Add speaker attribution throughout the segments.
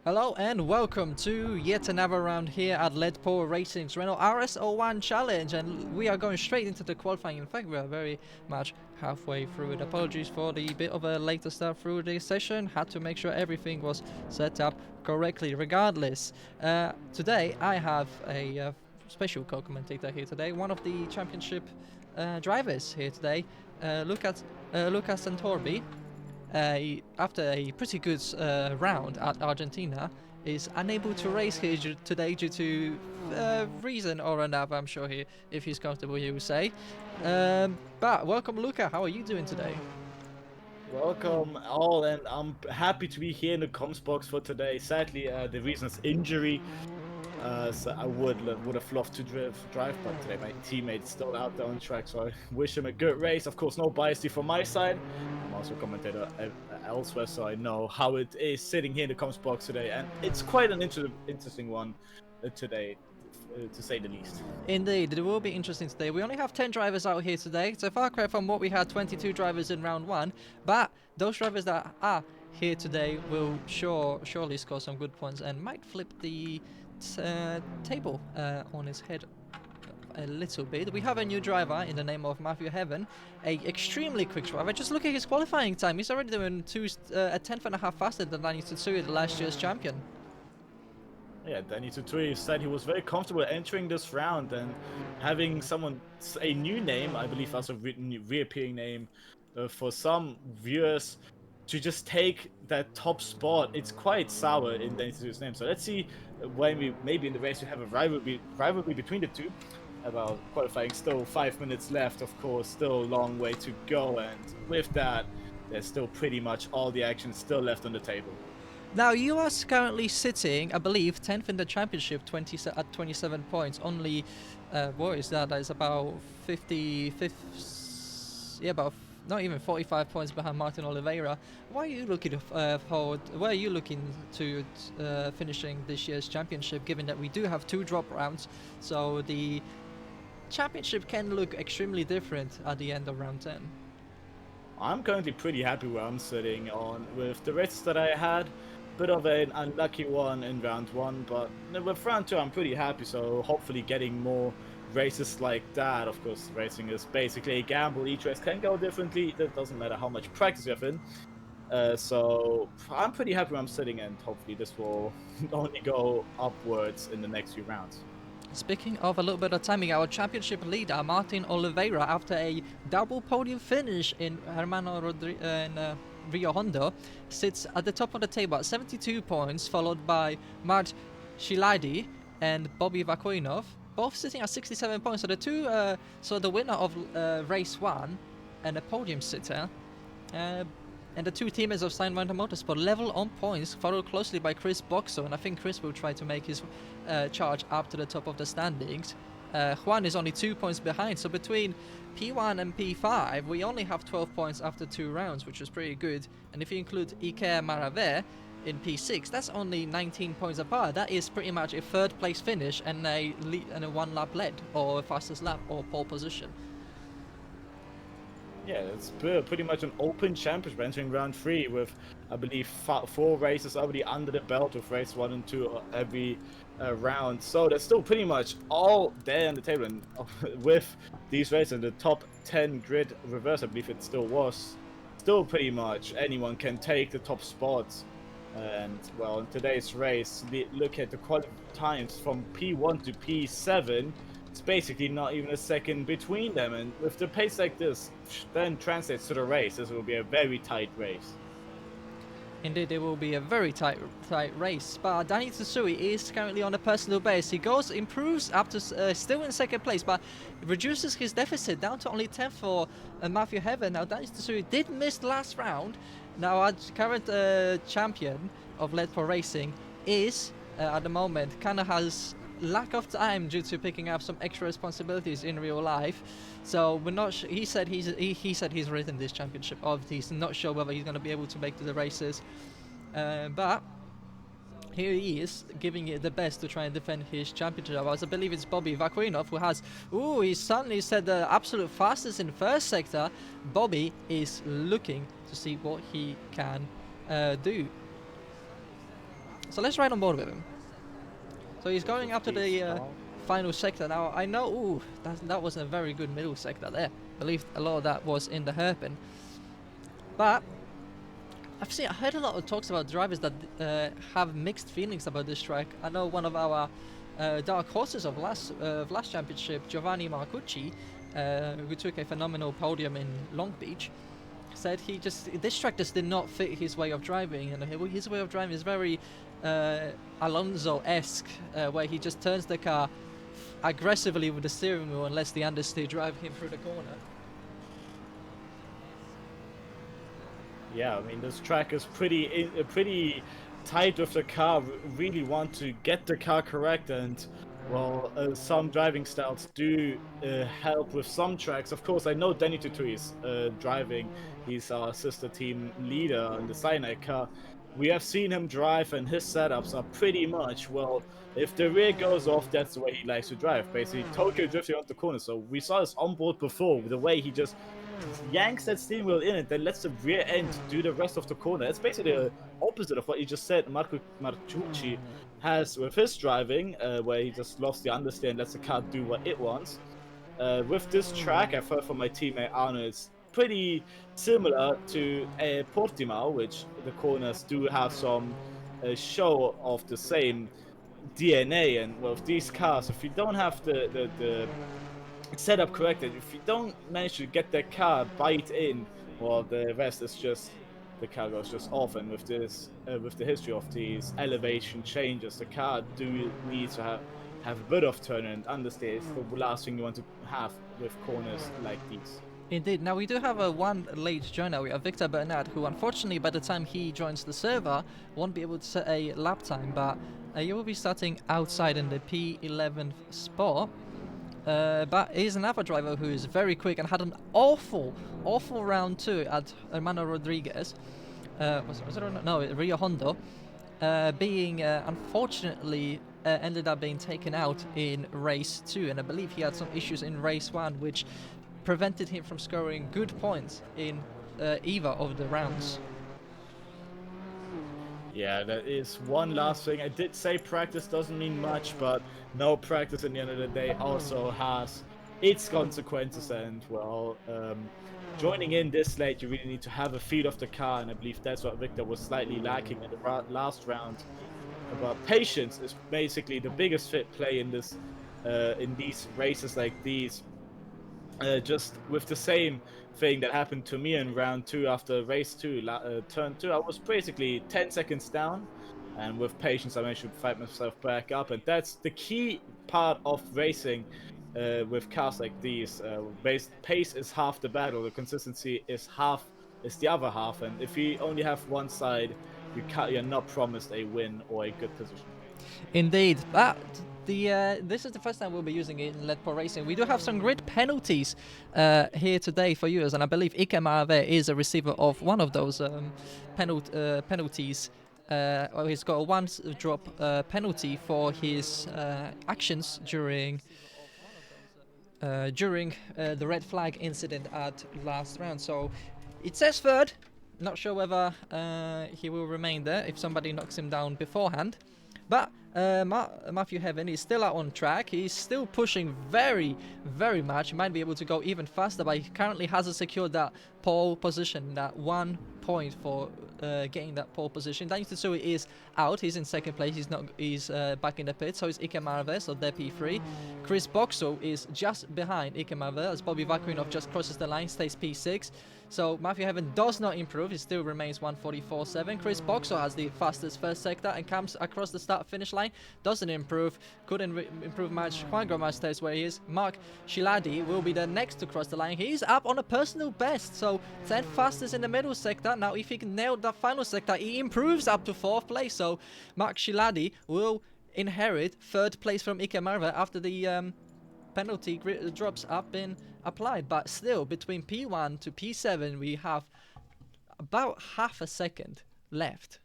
Speaker 1: Hello and welcome to yet another round here at Leadpool Racing's Renault RS01 Challenge, and we are going straight into the qualifying. In fact, we are very much halfway through it. Apologies for the bit of a later start through this session. Had to make sure everything was set up correctly. Regardless, today I have a special co-commentator here today, one of the championship drivers here today, Lucas Santorbi. After a pretty good round at Argentina, is unable to race here today due to reason or another. I'm sure if he's comfortable, he will say. But welcome, Luca. How are you doing today?
Speaker 2: Welcome all, and I'm happy to be here in the comms box for today. Sadly, the reason is injury, so I would have loved to drive, but today my teammate's still out there on track, so I wish him a good race. Of course, no bias from my side. I'm also a commentator elsewhere, so I know how it is sitting here in the comms box today, and it's quite an interesting one today. To say the least.
Speaker 1: Indeed, it will be interesting today. We only have 10 drivers out here today, so far cry from what we had 22 drivers in round 1, but those drivers that are here today will surely score some good points and might flip the table on his head a little bit. We have a new driver in the name of Matthew Heaven, a extremely quick driver. Just look at his qualifying time. He's already doing a tenth and a half faster than Dani Tsutsui, the last year's champion.
Speaker 2: Yeah, Dani Tsutsui said he was very comfortable entering this round, and having a new name, I believe also reappearing name for some viewers, to just take that top spot. It's quite sour in Dani Tsutsui's name. So let's see when maybe in the race we have a rivalry between the two. About qualifying, still 5 minutes left, of course, still a long way to go, and with that, there's still pretty much all the action still left on the table.
Speaker 1: Now, you are currently sitting, I believe, 10th in the championship, at 27 points. Only, what is that? That is about 55th, yeah, about not even 45 points behind Martin Oliveira. Why are you looking where are you looking to finishing this year's championship, given that we do have 2 drop rounds, so the championship can look extremely different at the end of round 10?
Speaker 2: I'm currently pretty happy where I'm sitting on with the races that I had. Bit of an unlucky one in round 1, but with round 2 I'm pretty happy, so hopefully getting more races like that. Of course, racing is basically a gamble. Each race can go differently. That doesn't matter how much practice you have in. So I'm pretty happy where I'm sitting, and hopefully this will only go upwards in the next few rounds.
Speaker 1: Speaking of a little bit of timing, our championship leader, Martin Oliveira, after a double podium finish in Rio Hondo, sits at the top of the table at 72 points, followed by Mart Shiladi and Bobby Vakoinov, both sitting at 67 points. So the two, the winner of race 1 and a podium sitter, and the 2 teammates of Steinwender Motorsport, level on points, followed closely by Chris Boxo, and I think Chris will try to make his charge up to the top of the standings. Juan is only 2 points behind, so between P1 and P5 we only have 12 points after 2 rounds, which is pretty good. And if you include Iker Marave in P6, that's only 19 points apart. That is pretty much a 3rd place finish and a 1 lap lead, or fastest lap, or pole position.
Speaker 2: Yeah, it's pretty much an open championship entering round 3 with, I believe, 4 races already under the belt, with race 1 and 2 every round. So that's still pretty much all there on the table, and with these races in the top 10 grid reverse, I believe it still was, still pretty much anyone can take the top spots. And well, in today's race, look at the qualifying times from P1 to P7. It's basically not even a second between them, and with the pace like this, then translates to the race. This will be a very tight race.
Speaker 1: Indeed, it will be a very tight race. But Dani Tsutsui is currently on a personal best. He improves up to still in 2nd place, but reduces his deficit down to only 10th for Matthew Heaven. Now, Dani Tsutsui did miss the last round. Now, our current champion of Leadpool Racing is, at the moment, kind of has lack of time due to picking up some extra responsibilities in real life. So we're not he said he's written this championship off. He's not sure whether he's going to be able to make the races, but here he is giving it the best to try and defend his championship. I believe it's Bobby Vakoinov who has, he suddenly said the absolute fastest in 1st sector. Bobby is looking to see what he can do. So let's ride on board with him. So he's going up to the
Speaker 2: Stall.
Speaker 1: final sector now. I know, ooh, that was a very good middle sector there. I believe a lot of that was in the hairpin. But I heard a lot of talks about drivers that have mixed feelings about this track. I know one of our dark horses of last championship, Giovanni Marcucci, who took a phenomenal podium in Long Beach, said this track just did not fit his way of driving, and his way of driving is very Alonso-esque, where he just turns the car aggressively with the steering wheel and lets the understeer drive him through the corner.
Speaker 2: Yeah, I mean, this track is pretty tight with the car. Really want to get the car correct, and well, some driving styles do help with some tracks. Of course, I know Danny Tutui is driving. He's our sister team leader in the Cyanide car. We have seen him drive, and his setups are pretty much, well, if the rear goes off, that's the way he likes to drive. Basically, Tokyo drifting off the corner. So we saw this on board before, the way he just yanks that steering wheel in and then lets the rear end do the rest of the corner. It's basically the opposite of what you just said Marcucci has with his driving, where he just lost the understeer and lets the car do what it wants. With this track, I've heard from my teammate Arno, it's pretty similar to Portimao, which the corners do have some show of the same DNA. And well, with these cars, if you don't have the setup corrected, if you don't manage to get that car bite in, well, the rest is just, the car goes just off. And with this, with the history of these elevation changes, the car do need to have a bit of turn and understeer. It's the last thing you want to have with corners like these.
Speaker 1: Indeed. Now we do have one late joiner. We have Victor Bernard, who unfortunately by the time he joins the server won't be able to set a lap time, but he will be starting outside in the P11 spot. But he's another driver who is very quick and had an awful round 2 at Hermano Rodriguez. Was it no, Rio Hondo, being unfortunately ended up being taken out in race 2, and I believe he had some issues in race 1 which prevented him from scoring good points in either of the rounds.
Speaker 2: Yeah, that is one last thing. I did say practice doesn't mean much, but no practice in the end of the day also has its consequences. And well, joining in this late, you really need to have a feel of the car, and I believe that's what Victor was slightly lacking in the last round. But patience is basically the biggest play in this, in these races like these. Just with the same thing that happened to me in round 2 after race 2, turn 2, I was basically 10 seconds down, and with patience I managed to fight myself back up. And that's the key part of racing with cars like these. Pace is half the battle, the consistency is the other half, and if you only have one side, you're not promised a win or a good position.
Speaker 1: Indeed, but this is the first time we'll be using it in Let Pro Racing. We do have some grid penalties here today for you, and I believe Ike Marave is a receiver of one of those penalties. He's got a one-drop penalty for his actions during the red flag incident at last round. So it says third. Not sure whether he will remain there if somebody knocks him down beforehand. But Matthew Heaven is still out on track. He's still pushing very, very much. He might be able to go even faster, but he currently hasn't secured that pole position, that 1 point for getting that pole position. Danny Tsutsui is out. He's in second place. He's back in the pit. So is Ike Marave, so they're P3. Chris Boxo is just behind Ike Marave as Bobby Vakuinov just crosses the line, stays P6. So Matthew Heaven does not improve. He still remains 1:44.7. Chris Boxo has the fastest first sector and comes across the start-finish line. Doesn't improve. Couldn't improve much. Juan Gomez stays where he is. Mark Shiladi will be the next to cross the line. He's up on a personal best. So 10th fastest in the middle sector. Now if he can nail that final sector, he improves up to 4th place. So Mark Shiladi will inherit 3rd place from Ike Marave after the penalty drops have been applied. But still, between P1 to P7 we have about half a second left.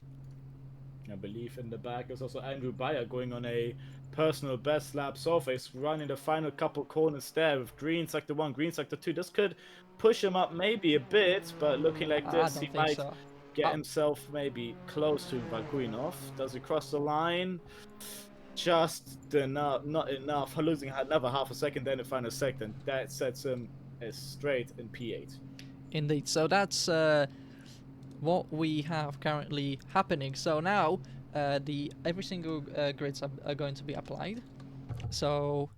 Speaker 2: I believe in the back is also Andrew Bayer going on a personal best lap so far. He's running the final couple corners there with green sector 1, green sector 2. This could push him up maybe a bit, but looking like this, he might get
Speaker 1: Oh.
Speaker 2: himself maybe close to Valkuinov. Does he cross the line? Just enough, not enough. Losing another half a second, then the final second. That sets him as straight in P8.
Speaker 1: Indeed. So that's what we have currently happening. So now the every single grids are going to be applied. So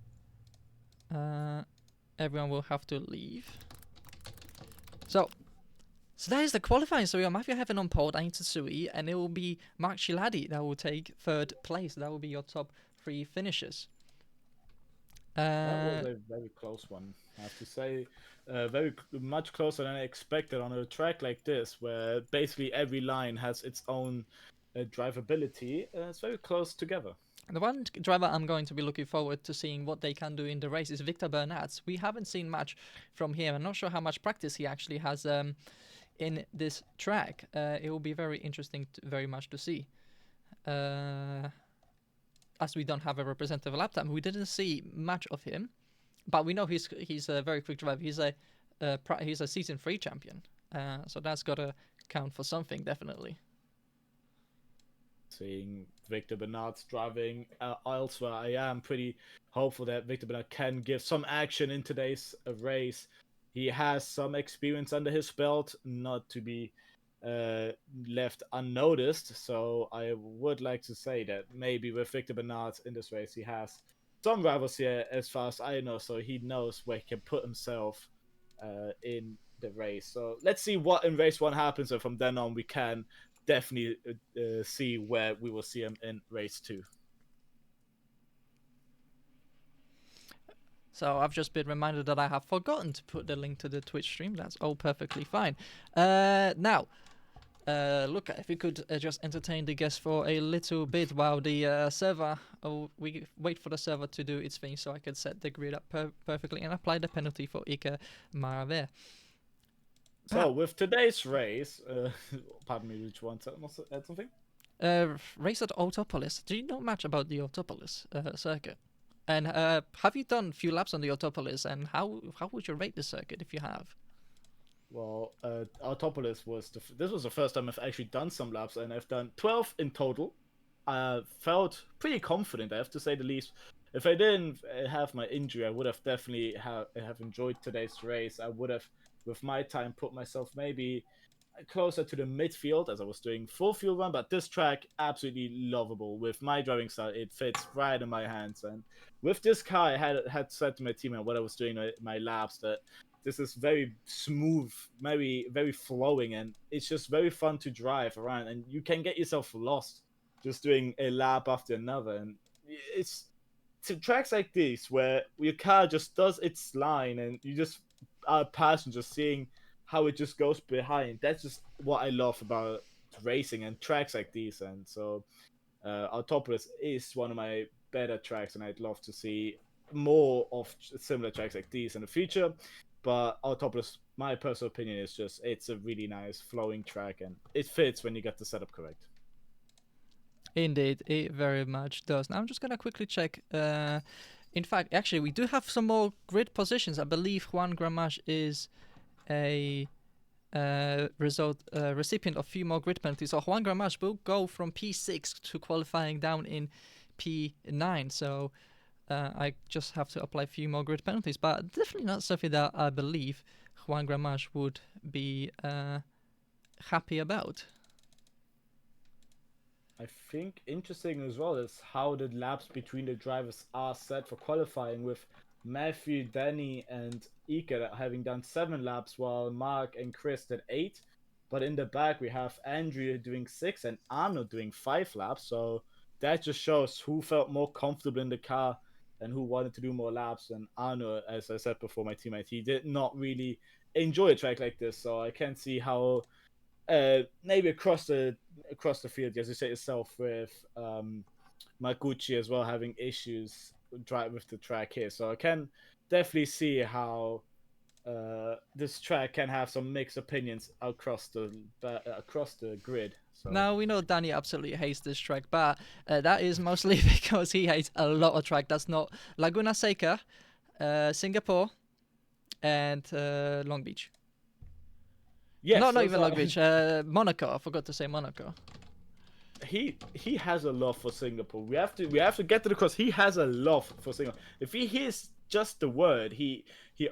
Speaker 1: everyone will have to leave. So that is the qualifying. So we have Matthew Heaven on pole, Dani Tsutsui, and it will be Mark Shiladi that will take third place. That will be your top 3 finishers.
Speaker 2: That was a very close one, I have to say. Much closer than I expected on a track like this, where basically every line has its own drivability. It's very close together.
Speaker 1: The one driver I'm going to be looking forward to seeing what they can do in the race is Victor Bernards. We haven't seen much from him. I'm not sure how much practice he actually has in this track. It will be very interesting, very much to see. As we don't have a representative lap time, we didn't see much of him, but we know he's a very quick driver. He's a season 3 champion, so that's got to count for something, definitely.
Speaker 2: Seeing Victor Bernard's driving elsewhere, I am pretty hopeful that Victor Bernard can give some action in today's race. He has some experience under his belt, not to be left unnoticed. So I would like to say that maybe with Victor Bernard in this race, he has some rivals here as far as I know. So he knows where he can put himself in the race. So let's see what in race 1 happens. And from then on, we can definitely see where we will see him in race 2.
Speaker 1: So I've just been reminded that I have forgotten to put the link to the Twitch stream. That's all perfectly fine. Now, look, if we could just entertain the guests for a little bit while the server, we wait for the server to do its thing so I can set the grid up perfectly and apply the penalty for Iker Maraver.
Speaker 2: So with today's race, pardon me, which one? Add something?
Speaker 1: Race at Autopolis. Do you know much about the Autopolis circuit? And have you done a few laps on the Autopolis? And how would you rate the circuit if you have?
Speaker 2: Well, Autopolis was this was the first time I've actually done some laps, and I've done 12 in total. I felt pretty confident, I have to say the least. If I didn't have my injury, I would have definitely have enjoyed today's race. I would have, with my time, put myself maybe closer to the midfield as I was doing full field run, but this track absolutely lovable. With my driving style, it fits right in my hands, and with this car, I had said to my teammate when I was doing my laps that this is very smooth, very flowing, and it's just very fun to drive around, and you can get yourself lost just doing a lap after another. And it's to tracks like these where your car just does its line, and you just are a passenger seeing how it just goes behind. That's just what I love about racing and tracks like these. And so Autopolis is one of my better tracks, and I'd love to see more of similar tracks like these in the future. But Autopolis, my personal opinion, is just it's a really nice flowing track, and it fits when you get the setup correct.
Speaker 1: Indeed, it very much does. Now I'm just gonna quickly check. In fact, actually, we do have some more grid positions. I believe Juan Gramash is a recipient of a few more grid penalties. So Juan Gramash will go from P6 to qualifying down in P9. So I just have to apply a few more grid penalties, but definitely not something that I believe Juan Gramash would be happy about.
Speaker 2: I think interesting as well is how the laps between the drivers are set for qualifying, with Matthew, Danny, and Iker having done 7 laps, while Mark and Chris did 8. But in the back, we have Andrew doing 6 and Arno doing 5 laps. So that just shows who felt more comfortable in the car and who wanted to do more laps. And Arno, as I said before, my teammate, he did not really enjoy a track like this. So I can see how maybe across the field, as you say yourself, with Maguchi as well having issues with the track here. So I can definitely see how this track can have some mixed opinions across the grid. So.
Speaker 1: Now we know Danny absolutely hates this track, but that is mostly because he hates a lot of track. That's not Laguna Seca, Singapore, and Long Beach.
Speaker 2: Yes,
Speaker 1: No, not
Speaker 2: those
Speaker 1: even
Speaker 2: are-
Speaker 1: Long Beach. Monaco. I forgot to say Monaco.
Speaker 2: he has a love for Singapore. We have to get to the cross. He has a love for Singapore. If he hears just the word, he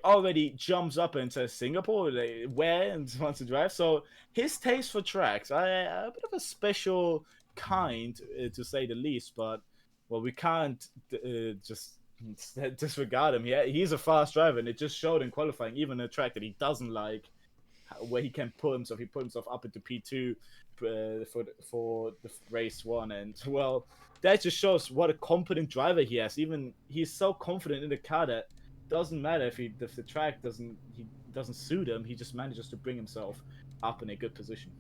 Speaker 2: already jumps up and says Singapore, like, where, and wants to drive. So his taste for tracks, a bit of a special kind, to say the least. But well, we can't just disregard him. He's a fast driver, and it just showed in qualifying, even a track that he doesn't like, where he can put himself. He put himself up into P2 for the race one, and well, that just shows what a competent driver he has. Even he's so confident in the car that doesn't matter if the track doesn't suit him. He just manages to bring himself up in a good position.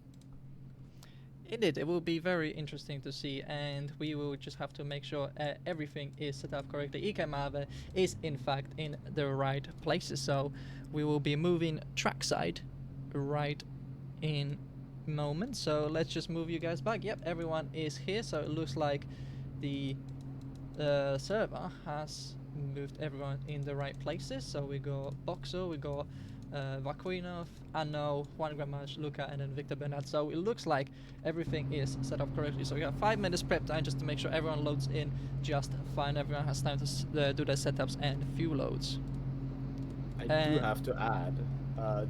Speaker 1: Indeed, it will be very interesting to see, and we will just have to make sure everything is set up correctly. Ike Mave is in fact in the right places, so we will be moving trackside right in moment. So let's just move you guys back. Yep, everyone is here, so it looks like the server has moved everyone in the right places. So we got Boxer, we got Vakuinov, Anno, Juan Gramaj, Luca, and then Victor Bernard. So it looks like everything is set up correctly. So we got 5 minutes prep time just to make sure everyone loads in just fine. Everyone has time to do their setups and fuel loads.
Speaker 2: I do have to add,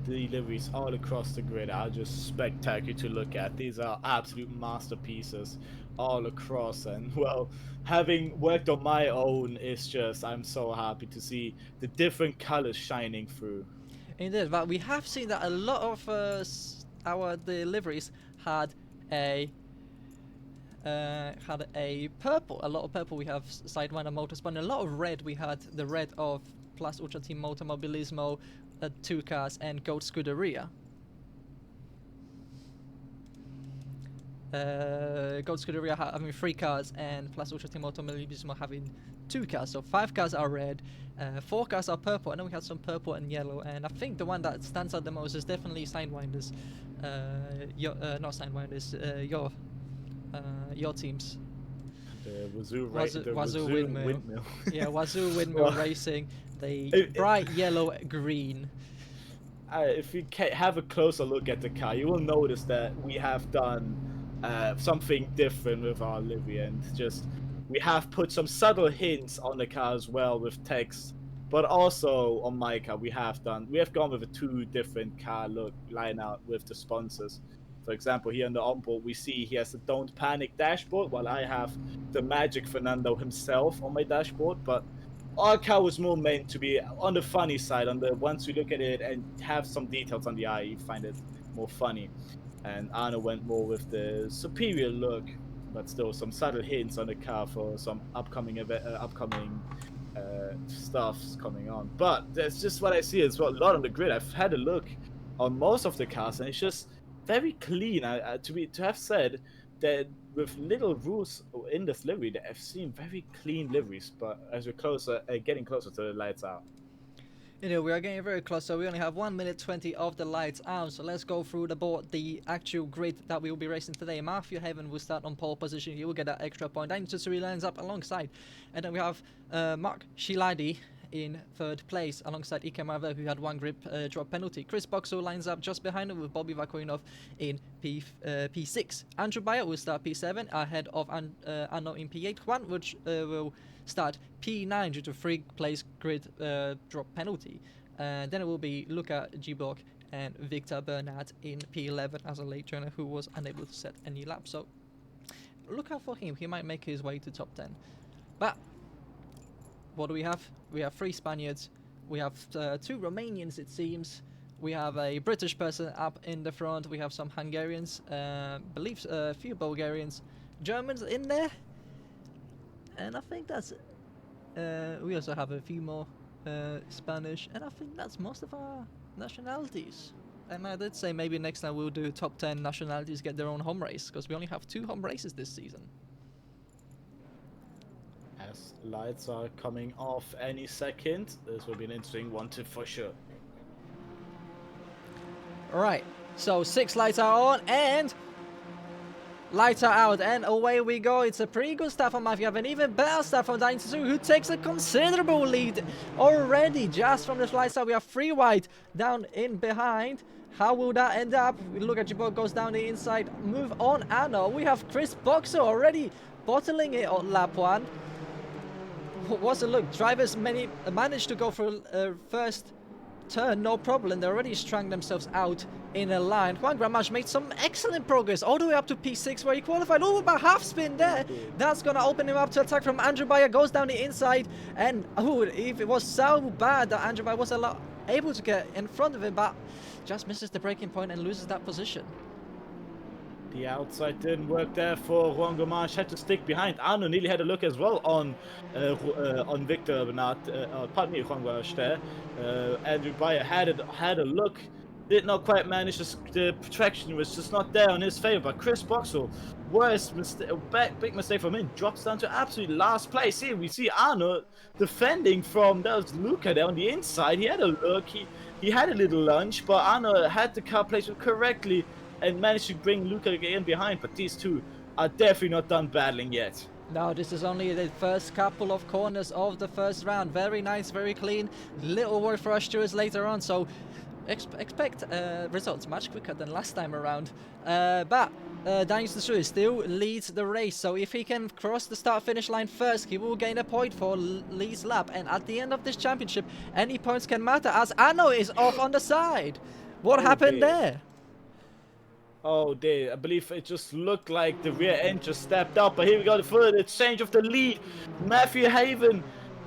Speaker 2: the deliveries all across the grid are just spectacular to look at. These are absolute masterpieces all across, and well, having worked on my own, is just, I'm so happy to see the different colors shining through.
Speaker 1: Indeed, but we have seen that a lot of our deliveries had a purple. A lot of purple. We have Sidewinder Motorsport, and a lot of red. We had the red of Plus Ultra Team Motomobilismo, 2 cars, and Goat Scuderia. Goat Scuderia having 3 cars, and Plus Ultra Team Motomobilismo having 2 cars. So 5 cars are red, 4 cars are purple, and then we have some purple and yellow. And I think the one that stands out the most is definitely Sidewinders. Not Sidewinders. Your teams.
Speaker 2: The
Speaker 1: Wazoo Windmill. Yeah, Wazoo Windmill
Speaker 2: Well,
Speaker 1: Racing. The bright yellow green.
Speaker 2: If you have a closer look at the car, you will notice that we have done something different with our livery, and just we have put some subtle hints on the car as well with text. But also on my car, we have gone with a 2 different car look line out with the sponsors. For example, here on the onboard, we see he has the Don't Panic dashboard, while I have the Magic Fernando himself on my dashboard. But our car was more meant to be on the funny side. Once you look at it and have some details on the eye, you find it more funny. And Arno went more with the superior look, but still some subtle hints on the car for some upcoming stuffs coming on. But that's just what I see as well. A lot on the grid. I've had a look on most of the cars, and it's just very clean. To have said that with little rules in this livery, that I've seen very clean liveries. But as we're getting closer to the lights out.
Speaker 1: You know, we are getting very close, so we only have 1 minute 20 of the lights out. So let's go through the actual grid that we will be racing today. Matthew Haven will start on pole position. He will get that extra point. Then Tsutsuri lines up alongside. And then we have Mark Shiladi in 3rd place alongside Ike Marvel, who had 1 grip drop penalty. Chris Boxo lines up just behind him with Bobby Vakuinov in P6. Andrew Bayer will start P7 ahead of Anno in P8. Juan, which will start P9 due to 3rd place grid drop penalty. Then it will be Luca G-Block and Victor Bernard in P11 as a late joiner who was unable to set any lap. So look out for him, he might make his way to top 10. But what do we have? We have 3 Spaniards, we have 2 Romanians it seems, we have a British person up in the front, we have some Hungarians, believe a few Bulgarians, Germans in there, and I think that's it. We also have a few more Spanish, and I think that's most of our nationalities. And I did say maybe next time we'll do top 10 nationalities get their own home race, because we only have 2 home races this season.
Speaker 2: As lights are coming off any second, this will be an interesting one for sure.
Speaker 1: Alright, so 6 lights are on and lights are out, and away we go. It's a pretty good start from Matthew, an even better start from Danny Tsutsui, who takes a considerable lead already just from the lights out. We have 3 wide down in behind. How will that end up? We look at Jabot goes down the inside. Move on, Anno. We have Chris Boxer already bottling it on lap 1. What's it look? Drivers managed to go for first turn, no problem. They already strung themselves out in a line. Juan Gramash made some excellent progress all the way up to P6 where he qualified. Oh, about half spin there. That's going to open him up to attack from Andrew Bayer. Goes down the inside. And oh, if it was so bad that Andrew Bayer was able to get in front of him, but just misses the braking point and loses that position.
Speaker 2: The outside didn't work there for Juan Gramash. Had to stick behind. Arno nearly had a look as well on Victor Bernard. Pardon me, Juan Gramash there. Andrew Bayer had a look. Did not quite manage. The traction was just not there on his favor. But Chris Boxall, big mistake from him, drops down to absolute last place. Here we see Arno defending from, that was Luca there on the inside. He had a look. He had a little lunge, but Arno had the car placed correctly and managed to bring Luca in behind, but these two are definitely not done battling yet.
Speaker 1: No, this is only the first couple of corners of the first round. Very nice, very clean. Little worry for us stewards later on, so expect results much quicker than last time around. But Daniel Tsutsui still leads the race, so if he can cross the start-finish line first, he will gain a point for Lee's lap. And at the end of this championship, any points can matter as Anno is off on the side. What happened there?
Speaker 2: Oh dear, I believe it just looked like the rear end just stepped up, but here we go, the further change of the lead. Matthew Haven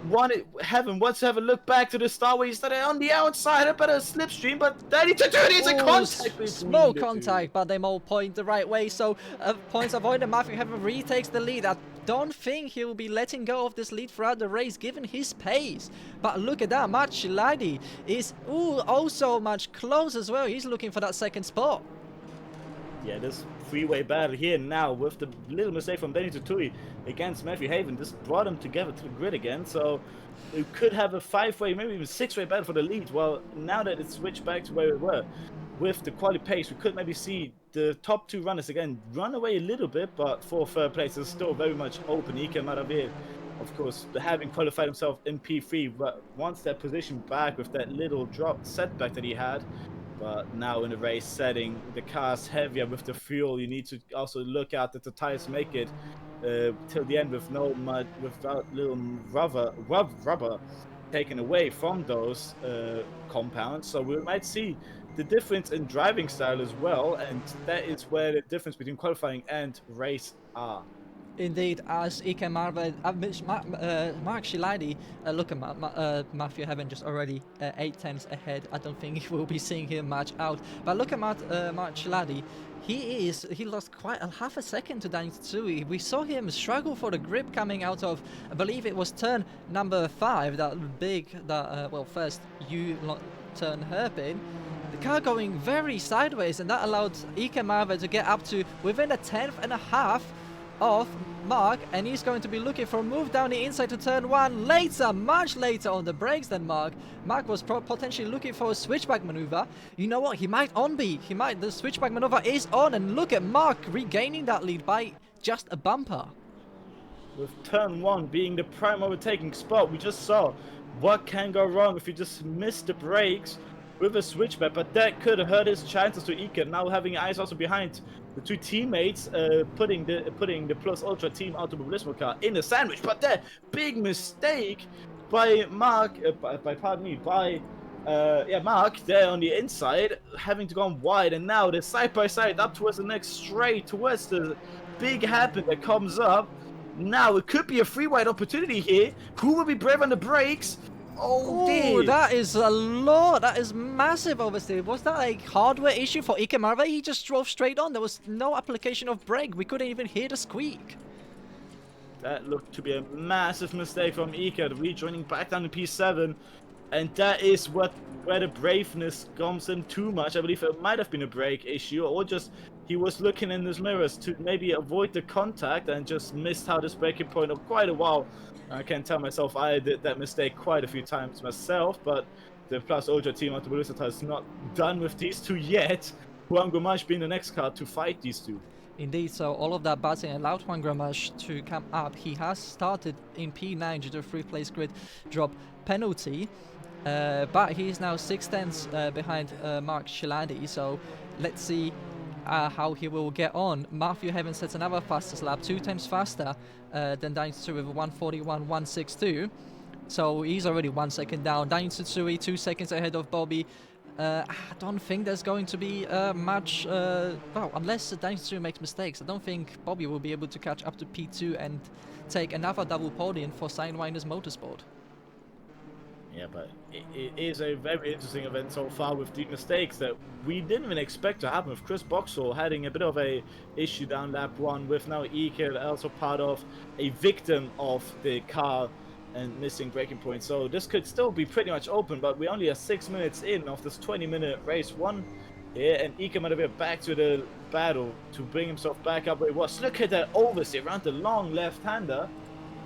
Speaker 2: wants to have a look back to the start where he started on the outside, a better slipstream, but Danny Tsutsui needs a contact.
Speaker 1: Small contact, but they all point the right way, so points avoided. Matthew Haven retakes the lead. I don't think he will be letting go of this lead throughout the race given his pace. But look at that, Mark Shiladi is also much close as well. He's looking for that second spot.
Speaker 2: Yeah, this freeway battle here now with the little mistake from Danny Tsutsui against Matthew Haven just brought them together to the grid again. So it could have a 5-way, maybe even 6-way battle for the lead. Well, now that it's switched back to where we were with the quality pace, we could maybe see the top 2 runners again run away a little bit, but for third place is still very much open. Iker Maravir, of course, having qualified himself in P3, but wants that position back with that little drop setback that he had. But now in the race setting, the car's heavier with the fuel. You need to also look out that the tires make it till the end with no mud, without little rubber taken away from those compounds. So we might see the difference in driving style as well, and that is where the difference between qualifying and race are.
Speaker 1: Indeed, as Ike Marva, Mark Shiladi, look at Matthew Haven just already 8 tenths ahead. I don't think we'll be seeing him much out. But look at Mark Shiladi. He lost quite half a second to Daniel Tsutsui. We saw him struggle for the grip coming out of, I believe it was turn number 5, first U-turn hairpin. The car going very sideways, and that allowed Ike Marva to get up to within a 1/10.5 of Mark, and he's going to be looking for a move down the inside to turn 1 later, much later on the brakes than Mark. Mark was potentially looking for a switchback maneuver. You know what? The switchback maneuver is on, and look at Mark regaining that lead by just a bumper.
Speaker 2: With turn 1 being the prime overtaking spot, we just saw what can go wrong if you just miss the brakes with a switchback, but that could hurt his chances to Iker. Now having eyes also behind the 2 teammates, putting the Plus Ultra Team Automobilismo car in a sandwich. But that big mistake by Mark, Mark there on the inside, having to go on wide, and now they're side by side up towards the next straight, towards the big hairpin that comes up. Now it could be a free wide opportunity here. Who will be brave on the brakes? Oh dear.
Speaker 1: That is a lot. That is massive oversteer. Was that a hardware issue for Ike Marva? He just drove straight on. There was no application of brake. We couldn't even hear the squeak.
Speaker 2: That looked to be a massive mistake from Iker, rejoining back down to P7. And that is where the braveness comes in too much. I believe it might have been a brake issue, or just he was looking in his mirrors to maybe avoid the contact and just missed out his braking point of quite a while. I can tell myself I did that mistake quite a few times myself, but the Plus Ultra Team Automobilismo is not done with these 2 yet. Juan Gramash being the next car to fight these 2.
Speaker 1: Indeed, so all of that batting allowed Juan Gramash to come up. He has started in P9 due to a 3-place grid drop penalty. But he's now 6 tenths behind Mark Shilandi, so let's see how he will get on. Matthew Heaven sets another fastest lap, 2 times faster than Daniel Tsutsui with 1:41.162. So he's already 1 second down. Daniel Tsutsui 2 seconds ahead of Bobby. I don't think there's going to be much, well, unless Daniel Tsutsui makes mistakes, I don't think Bobby will be able to catch up to P2 and take another double podium for Sidewinders Motorsport.
Speaker 2: Yeah, but it is a very interesting event so far with the mistakes that we didn't even expect to happen, with Chris Boxall having a bit of a issue down lap 1, with now Ike also part of a victim of the car and missing braking points. So this could still be pretty much open, but we only are 6 minutes in of this 20-minute race 1 here, and Ike might have been back to the battle to bring himself back up where he was. Look at that oversteer around the long left-hander.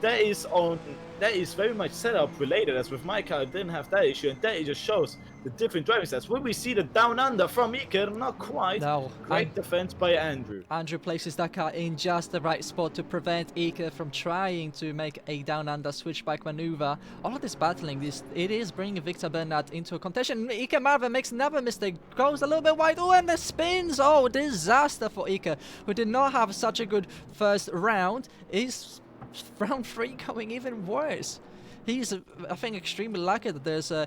Speaker 2: That is very much setup related, as with my car it didn't have that issue, and that it just shows the different driving stats. Will we see the down under from Iker? Not quite.
Speaker 1: No.
Speaker 2: Great defense by Andrew.
Speaker 1: Andrew places that car in just the right spot to prevent Iker from trying to make a down under switchback maneuver. All of this battling, it is bringing Victor Bernard into a contention. Iker Marvin makes another mistake, goes a little bit wide. Oh, and the spins! Oh, disaster for Iker, who did not have such a good first round. Is round 3 going even worse? He's, I think, extremely lucky that there's a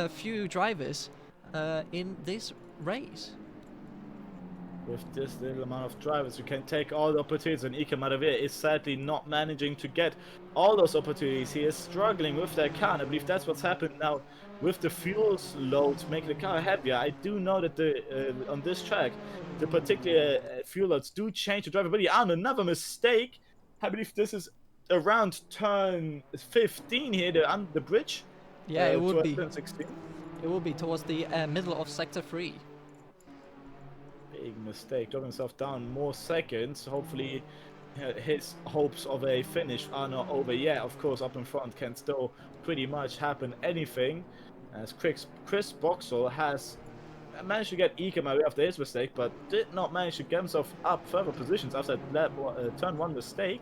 Speaker 1: few drivers in this race.
Speaker 2: With this little amount of drivers, you can take all the opportunities, and Ike Maravilla is sadly not managing to get all those opportunities. He is struggling with that car, and I believe that's what's happened now with the fuel loads making the car heavier. I do know that on this track, the particular fuel loads do change the drivability. And another mistake. I believe this is around turn 15 here, the bridge.
Speaker 1: Yeah, it would be.
Speaker 2: Turn 16.
Speaker 1: It will be towards the middle of sector 3.
Speaker 2: Big mistake, dropping himself down more seconds. Hopefully his hopes of a finish are not over yet. Of course, up in front can still pretty much happen anything, as Chris Boxall has managed to get Ike my way after his mistake, but did not manage to get himself up further positions after that turn 1 mistake.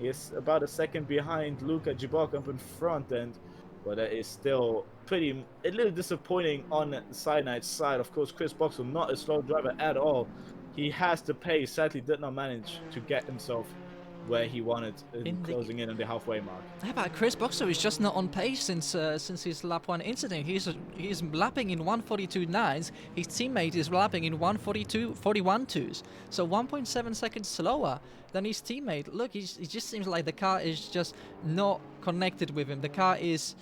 Speaker 2: He is about a second behind Luka Jibok up in front, and well, that is still a little disappointing on the Cyanide's side. Of course, Chris Boxall not a slow driver at all. He has the pace, sadly did not manage to get himself where he wanted, closing in on the halfway mark.
Speaker 1: Yeah, but Chris Boxall is just not on pace since his lap 1 incident. He's lapping in 1:42.9s. His teammate is lapping in 1:41.2s. So 1.7 seconds slower than his teammate. Look, it just seems like the car is just not connected with him. The car is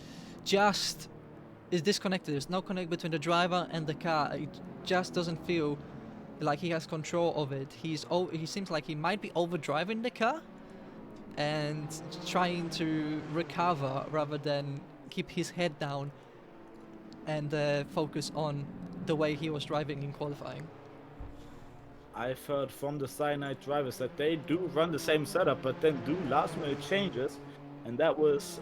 Speaker 1: disconnected. There's no connect between the driver and the car. It just doesn't feel like he has control of it. He seems like he might be overdriving the car and trying to recover rather than keep his head down and focus on the way he was driving in qualifying.
Speaker 2: I've heard from the Cyanide drivers that they do run the same setup, but then do last minute changes, and that was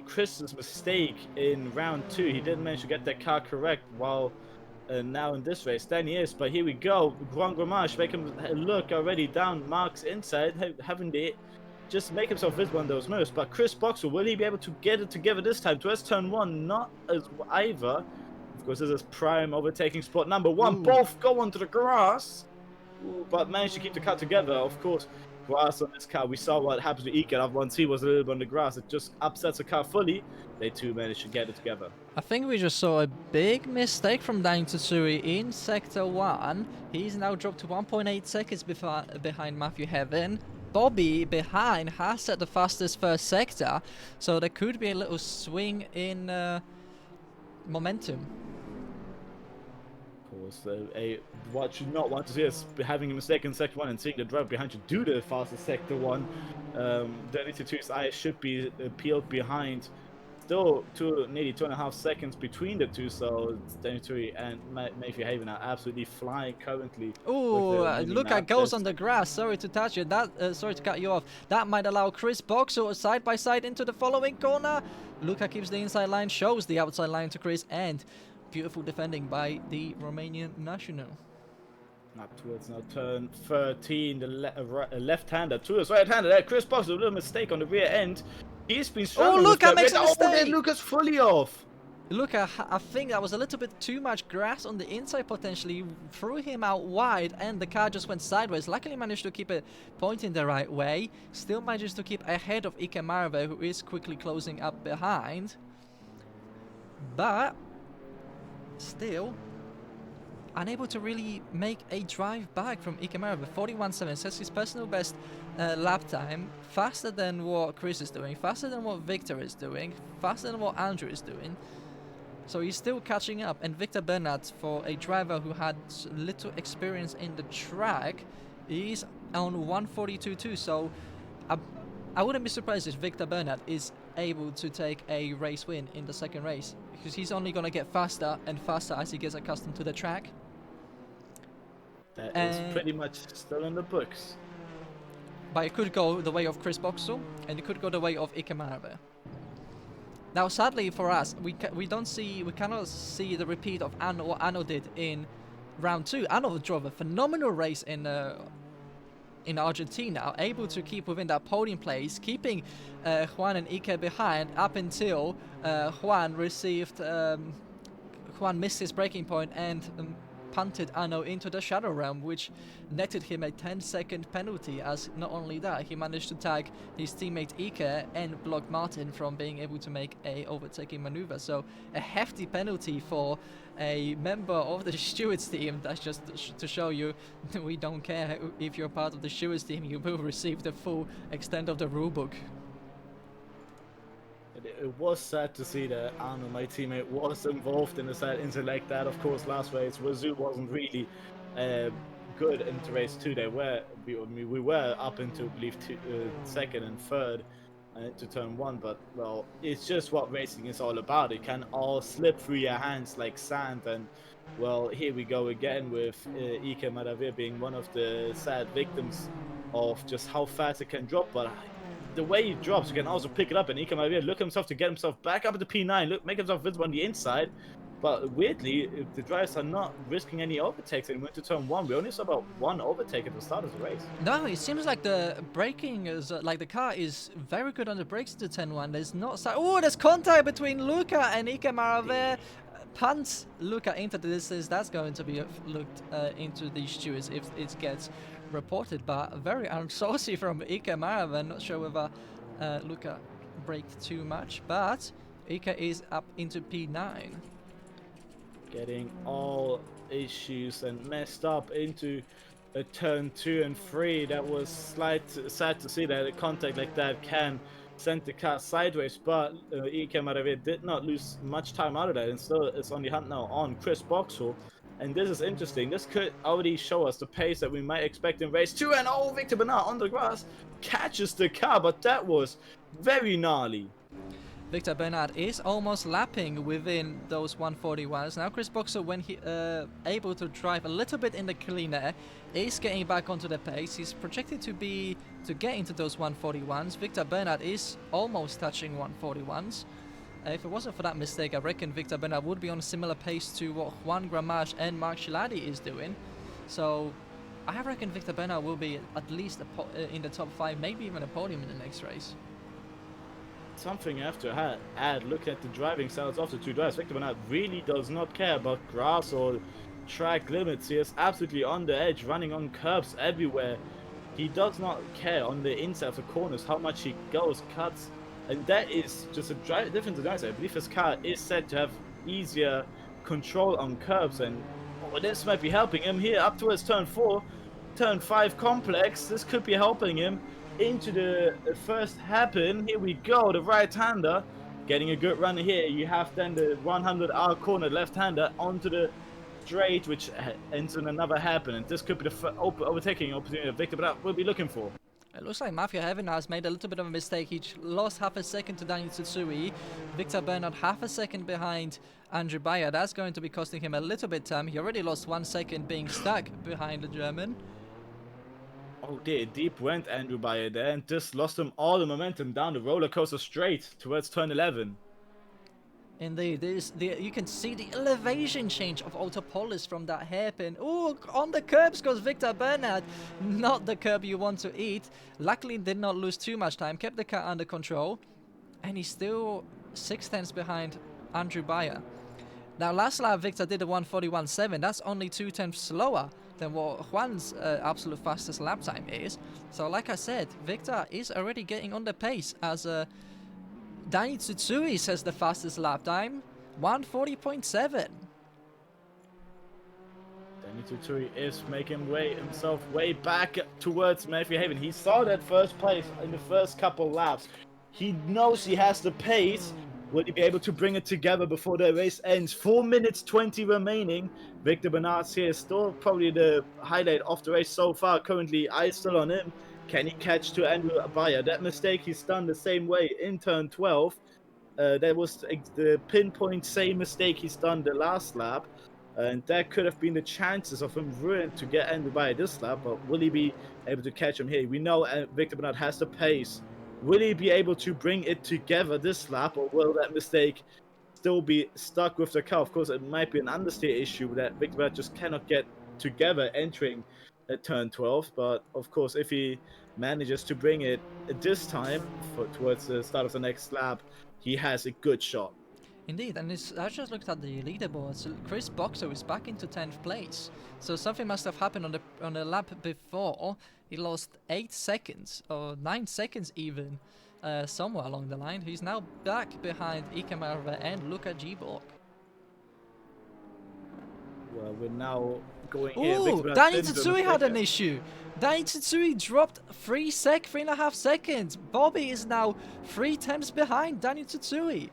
Speaker 2: Chris's mistake in round 2. He didn't manage to get that car correct while now in this race. Then he is, but here we go. Juan Gramache make him look already down Mark's inside, having to just make himself visible on those mirrors. But Chris Boxall, will he be able to get it together this time? Towards turn 1, not as either. Of course, this is prime overtaking spot number 1. Ooh. Both go onto the grass, but managed to keep the car together. Of course, grass on this car, we saw what happens to Ike. Once he was a little bit on the grass, it just upsets the car fully. They too managed to get it together.
Speaker 1: I think we just saw a big mistake from Daniel Tsutsui in Sector 1. He's now dropped to 1.8 seconds behind Matthew Heaven. Bobby behind has set the fastest first sector, so there could be a little swing in momentum.
Speaker 2: Of course, what you not want to see is having a mistake in Sector 1 and seeing the driver behind you do the fastest Sector 1. Daniel Tsutsuy's eyes should be peeled behind. Still nearly 2.5 seconds between the two, so Daniel Tsutsui and Matthew Haven are absolutely flying currently.
Speaker 1: Oh, look at goes on the grass. Sorry to touch you. Sorry to cut you off. That might allow Chris Boxall side by side into the following corner. Luka keeps the inside line, shows the outside line to Chris, and beautiful defending by the Romanian national.
Speaker 2: Up towards now turn 13, the left-hander towards right-hander there. Chris Boxall, a little mistake on the rear end. He's been struggling
Speaker 1: Luca
Speaker 2: with that.
Speaker 1: makes a
Speaker 2: Oh, then
Speaker 1: mistake!
Speaker 2: Luca's fully off.
Speaker 1: Look, I think that was a little bit too much grass on the inside potentially, threw him out wide and the car just went sideways. Luckily managed to keep it pointing the right way, still manages to keep ahead of Ike Marve, who is quickly closing up behind. But still unable to really make a drive back from Ike Marve. 41.7 sets his personal best lap time, faster than what Chris is doing, faster than what Victor is doing, faster than what Andrew is doing. So he's still catching up, and Victor Bernard, for a driver who had little experience in the track, is on 142.2. So I wouldn't be surprised if Victor Bernard is able to take a race win in the second race, because he's only going to get faster and faster as he gets accustomed to the track.
Speaker 2: That is pretty much still in the books.
Speaker 1: But it could go the way of Chris Boxall, and it could go the way of Ike Marve. Now, sadly for us, we cannot see the repeat of what Anno did in round 2. Anno drove a phenomenal race in Argentina, able to keep within that podium place, keeping Juan and Ike behind up until Juan missed his braking point and punted Anno into the Shadow Realm, which netted him a 10-second penalty. As not only that, he managed to tag his teammate Ike and block Martin from being able to make a overtaking maneuver. So a hefty penalty for a member of the stewards team. That's just to show you we don't care if you're part of the stewards team, you will receive the full extent of the rulebook.
Speaker 2: It was sad to see that Arno, my teammate, was involved in a sad incident like that. Of course, last race, Wazoo wasn't really good into race 2. We were up into, I believe, second and third into turn 1, but, well, it's just what racing is all about. It can all slip through your hands like sand, and, well, here we go again with Ike Marave being one of the sad victims of just how fast it can drop. But the way he drops, you can also pick it up, and Ike Marave look himself to get himself back up at the P9, make himself visible on the inside. But weirdly, the drivers are not risking any overtakes anymore into turn 1. We only saw about one overtake at the start of the race.
Speaker 1: No, it seems like the braking is like the car is very good on the brakes into turn 1. There's not there's contact between Luca and Ike Marave. Punts Luca into the distance. That's going to be looked into the stewards if it gets reported, but very unsaucy from Ike Marave. Not sure whether Luca braked too much, but Ike is up into P9.
Speaker 2: Getting all issues and messed up into a turn 2 and 3. That was sad to see that a contact like that can send the car sideways, but Ike Marave did not lose much time out of that, and still it's on the hunt now on Chris Boxall. And this is interesting. This could already show us the pace that we might expect in race 2. And Victor Bernard on the grass catches the car, but that was very gnarly.
Speaker 1: Victor Bernard is almost lapping within those 141s. Now Chris Boxall, when he able to drive a little bit in the clean air, is getting back onto the pace. He's projected to get into those 141s. Victor Bernard is almost touching 141s. If it wasn't for that mistake, I reckon Victor Bernard would be on a similar pace to what Juan Gramage and Mark Shiladi is doing. So I reckon Victor Bernard will be at least in the top 5, maybe even a podium in the next race.
Speaker 2: Something you have to add, look at the driving styles of the two drivers. Victor Bernard really does not care about grass or track limits. He is absolutely on the edge, running on curbs everywhere. He does not care on the inside of the corners how much he goes, cuts, and that is just a difference in drive. I believe his car is set to have easier control on curbs, and this might be helping him here up towards turn 4, turn 5 complex. This could be helping him into the first hairpin. Here we go, the right-hander getting a good run here. You have then the 100R corner left-hander onto the straight, which ends in another hairpin, and this could be the overtaking opportunity that Victor Bernard will be looking for.
Speaker 1: It looks like Matthew Heaven has made a little bit of a mistake. He lost half a second to Daniel Tsutsui. Victor Bernard half a second behind Andrew Bayer. That's going to be costing him a little bit time. He already lost 1 second being stuck behind the German.
Speaker 2: Oh dear, deep went Andrew Bayer there, and just lost him all the momentum down the roller coaster straight towards turn 11.
Speaker 1: Indeed, you can see the elevation change of Autopolis from that hairpin. Oh, on the curbs goes Victor Bernard. Not the curb you want to eat. Luckily did not lose too much time, kept the car under control. and he's still 6 tenths behind Andrew Bayer. Now, last lap, Victor did a 1:41.7. That's only 2 tenths slower than what Juan's absolute fastest lap time is. So, like I said, Victor is already getting on the pace as Danny Tsutsui says the fastest lap time, 1:40.7.
Speaker 2: Danny Tutori is making himself way back towards Matthew Haven. He saw that first place in the first couple laps. He knows he has the pace. Will he be able to bring it together before the race ends? 4 minutes 20 remaining. Victor Bernard's here, still probably the highlight of the race so far. Currently, eyes still on him. Can he catch to Andrew Bayer? That mistake he's done the same way in turn 12. That was the pinpoint same mistake he's done the last lap. And that could have been the chances of him ruined to get Andrew Bayer this lap. But will he be able to catch him here? We know Victor Bernard has the pace. Will he be able to bring it together this lap, or will that mistake still be stuck with the car? Of course, it might be an understeer issue that Victor Bernard just cannot get together entering turn 12. But of course, if he manages to bring it this time towards the start of the next lap, he has a good shot.
Speaker 1: Indeed, and I just looked at the leaderboard. So Chris Boxer is back into 10th place. So something must have happened on the lap before. He lost 8 seconds or 9 seconds even, somewhere along the line. He's now back behind Ike Marve and Luka Giborg.
Speaker 2: Well, we're now going
Speaker 1: Ooh,
Speaker 2: in.
Speaker 1: Danny Tsutsui had an issue. Danny Tsutsui dropped 3.5 seconds. Bobby is now 3 tenths behind Danny Tsutsui.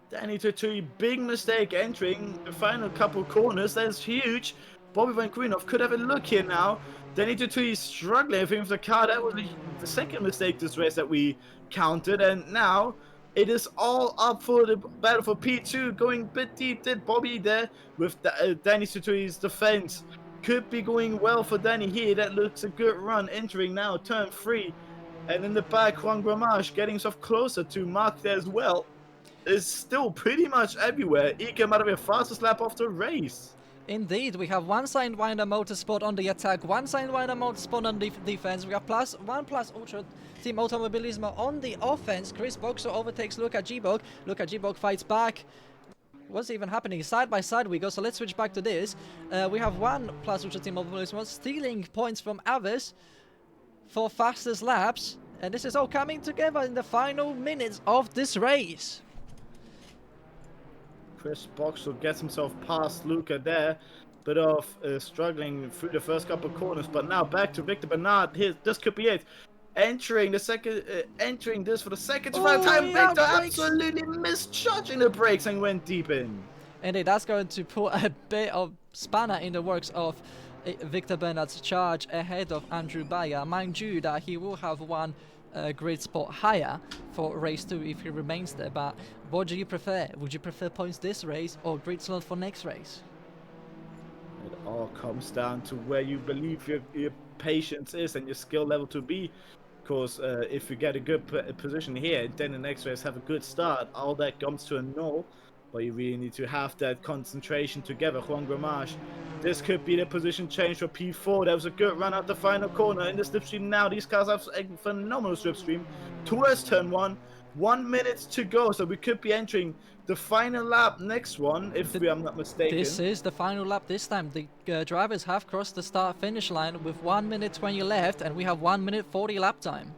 Speaker 2: Danny Tsutsui, big mistake entering the final couple corners. That's huge. Bobby Van Greenhoff could have a look here now. Danny Tsutsui is struggling with the car. That was the second mistake this race that we counted. And now it is all up for the battle for P2. Going a bit deep. Did Bobby there with Danny Tsutsui's defense. Could be going well for Danny here. That looks a good run. Entering now turn 3. And in the back, Juan Gramage getting himself closer to Mark there as well. Is still pretty much everywhere. Ike might have been fastest lap of the race.
Speaker 1: Indeed, we have one Sidewinder Motorsport on the attack, one Sidewinder Motorsport on the defense. We have one plus Ultra Team Automobilismo on the offense. Chris Boxer overtakes Luka Giborg. Luka Giborg fights back. What's even happening? Side by side we go, so let's switch back to this. We have one plus Ultra Team Automobilismo stealing points from others for fastest laps. And this is all coming together in the final minutes of this race.
Speaker 2: Chris Boxall gets himself past Luca there, bit of struggling through the first couple of corners, but now back to Victor Bernard. Here, this could be it. Entering this for the second to final time.
Speaker 1: Yeah,
Speaker 2: Victor
Speaker 1: brakes.
Speaker 2: absolutely misjudging the brakes and went deep in.
Speaker 1: Indeed, that's going to put a bit of spanner in the works of Victor Bernard's charge ahead of Andrew Bayer. Mind you that he will have one grid spot higher for race 2 if he remains there, but what do you prefer? Would you prefer points this race or grid slot for next race?
Speaker 2: It all comes down to where you believe your patience is and your skill level to be. Of course, if you get a good position here, then the next race have a good start, all that comes to a null. But you really need to have that concentration together. Juan Gramage, this could be the position change for P4. That was a good run out the final corner in the slipstream now. These cars have a phenomenal slipstream towards turn 1. 1 minute to go, so we could be entering the final lap next one, if I'm not mistaken.
Speaker 1: This is the final lap this time. The drivers have crossed the start-finish line with 1 minute 20 left, and we have 1 minute 40 lap time.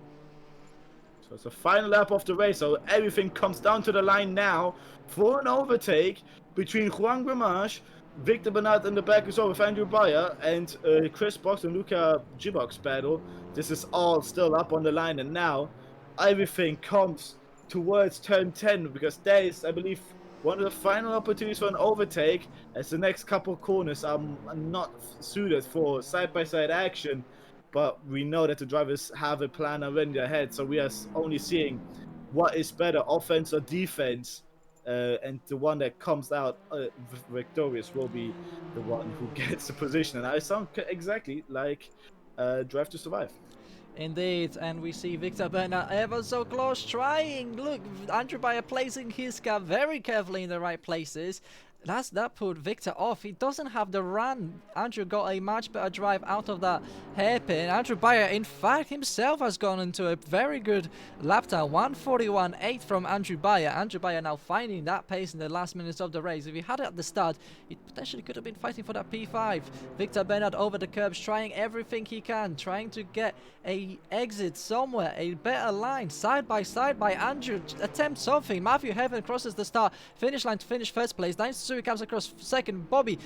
Speaker 2: So it's the final lap of the race, so everything comes down to the line now for an overtake between Juan Gramage, Victor Bernard in the back as well with Andrew Bayer, and Chris Box and Luka Giborg's battle. This is all still up on the line, and now everything comes towards turn 10, because that is, I believe, one of the final opportunities for an overtake, as the next couple corners are not suited for side-by-side action. But we know that the drivers have a plan already ahead, so we are only seeing what is better, offense or defense. And the one that comes out victorious will be the one who gets the position. And I sound exactly like Drive to Survive.
Speaker 1: Indeed, and we see Victor Bernard ever so close trying. Look, Andrew Bayer placing his car very carefully in the right places. that put Victor off. He doesn't have the run. Andrew got a much better drive out of that hairpin. Andrew Bayer, in fact, himself has gone into a very good lap time. 1:41.8 from Andrew Bayer. Andrew Bayer now finding that pace in the last minutes of the race. If he had it at the start, he potentially could have been fighting for that P5. Victor Bernard over the curbs, trying everything he can, trying to get a exit somewhere, a better line, side by Andrew. Attempt something. Matthew Heaven crosses the start finish line to finish first place. Daniel comes across second. Bobby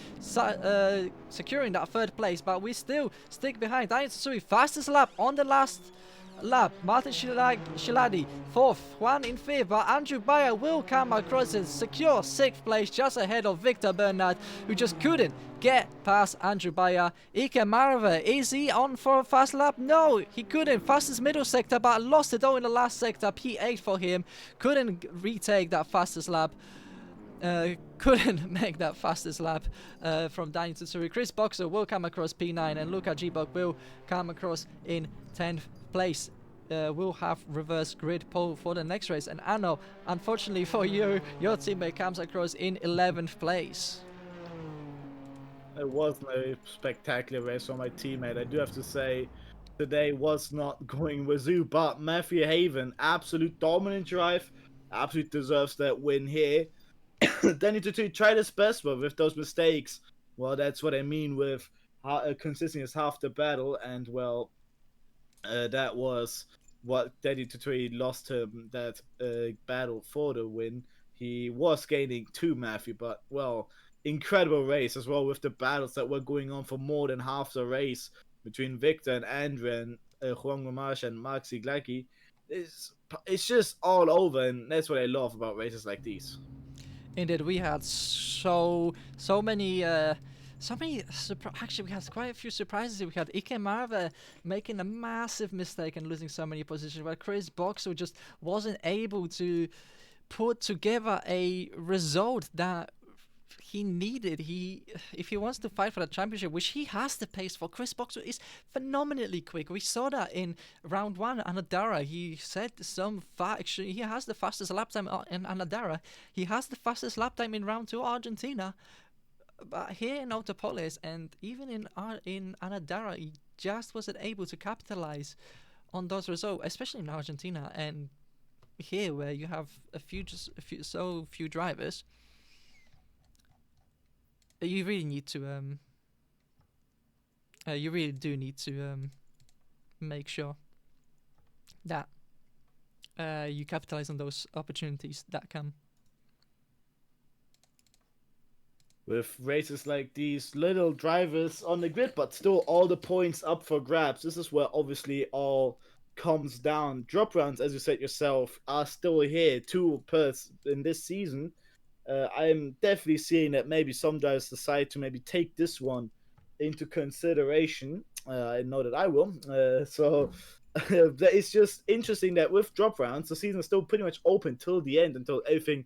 Speaker 1: securing that third place, but we still stick behind. Daniel Tsutsui fastest lap on the last lap. Martin Shiladi fourth, Juan in fifth, but Andrew Bayer will come across and secure sixth place just ahead of Victor Bernard, who just couldn't get past Andrew Bayer. Ike Marve, is he on for a fast lap? No, he couldn't. Fastest middle sector, but lost it all in the last sector. P8 for him. Couldn't retake that fastest lap. Couldn't make that fastest lap from Daniel Tsutsui. Chris Boxer will come across P9, and Luca Gbok will come across in 10th place. We'll have reverse grid pole for the next race, and Anno, unfortunately for you, your teammate comes across in 11th place.
Speaker 2: It wasn't a spectacular race for my teammate. I do have to say, today was not going wazoo, but Matthew Haven, absolute dominant drive, absolutely deserves that win here. Danny Tutu tried his best, but with those mistakes, well, that's what I mean with consistency is half the battle, and well, that was what Danny Tutu lost him that battle for the win. He was gaining to Matthew, but well, incredible race as well with the battles that were going on for more than half the race between Victor and Andrew and Juan Gomash and Maxi Glacki. It's just all over, and that's what I love about races like these.
Speaker 1: Indeed, we had so many. Actually, we had quite a few surprises. We had Ike Marve making a massive mistake and losing so many positions, while Chris Boxer just wasn't able to put together a result that he needed. If he wants to fight for the championship, which he has the pace for, Chris Boxer is phenomenally quick. We saw that in round 1, Anadara. He said he has the fastest lap time in Anadara. He has the fastest lap time in round 2, Argentina. But here in Autopolis and even in Anadara, he just wasn't able to capitalize on those results, especially in Argentina. And here, where you have so few drivers, you really need to you really do need to make sure that you capitalize on those opportunities that come.
Speaker 2: With races like these, little drivers on the grid, but still all the points up for grabs. This is where obviously all comes down. Drop rounds, as you said yourself, are still here, 2 per in this season. I'm definitely seeing that maybe some drivers decide to maybe take this one into consideration. I know that I will. So it's just interesting that with drop rounds, the season is still pretty much open till the end, until everything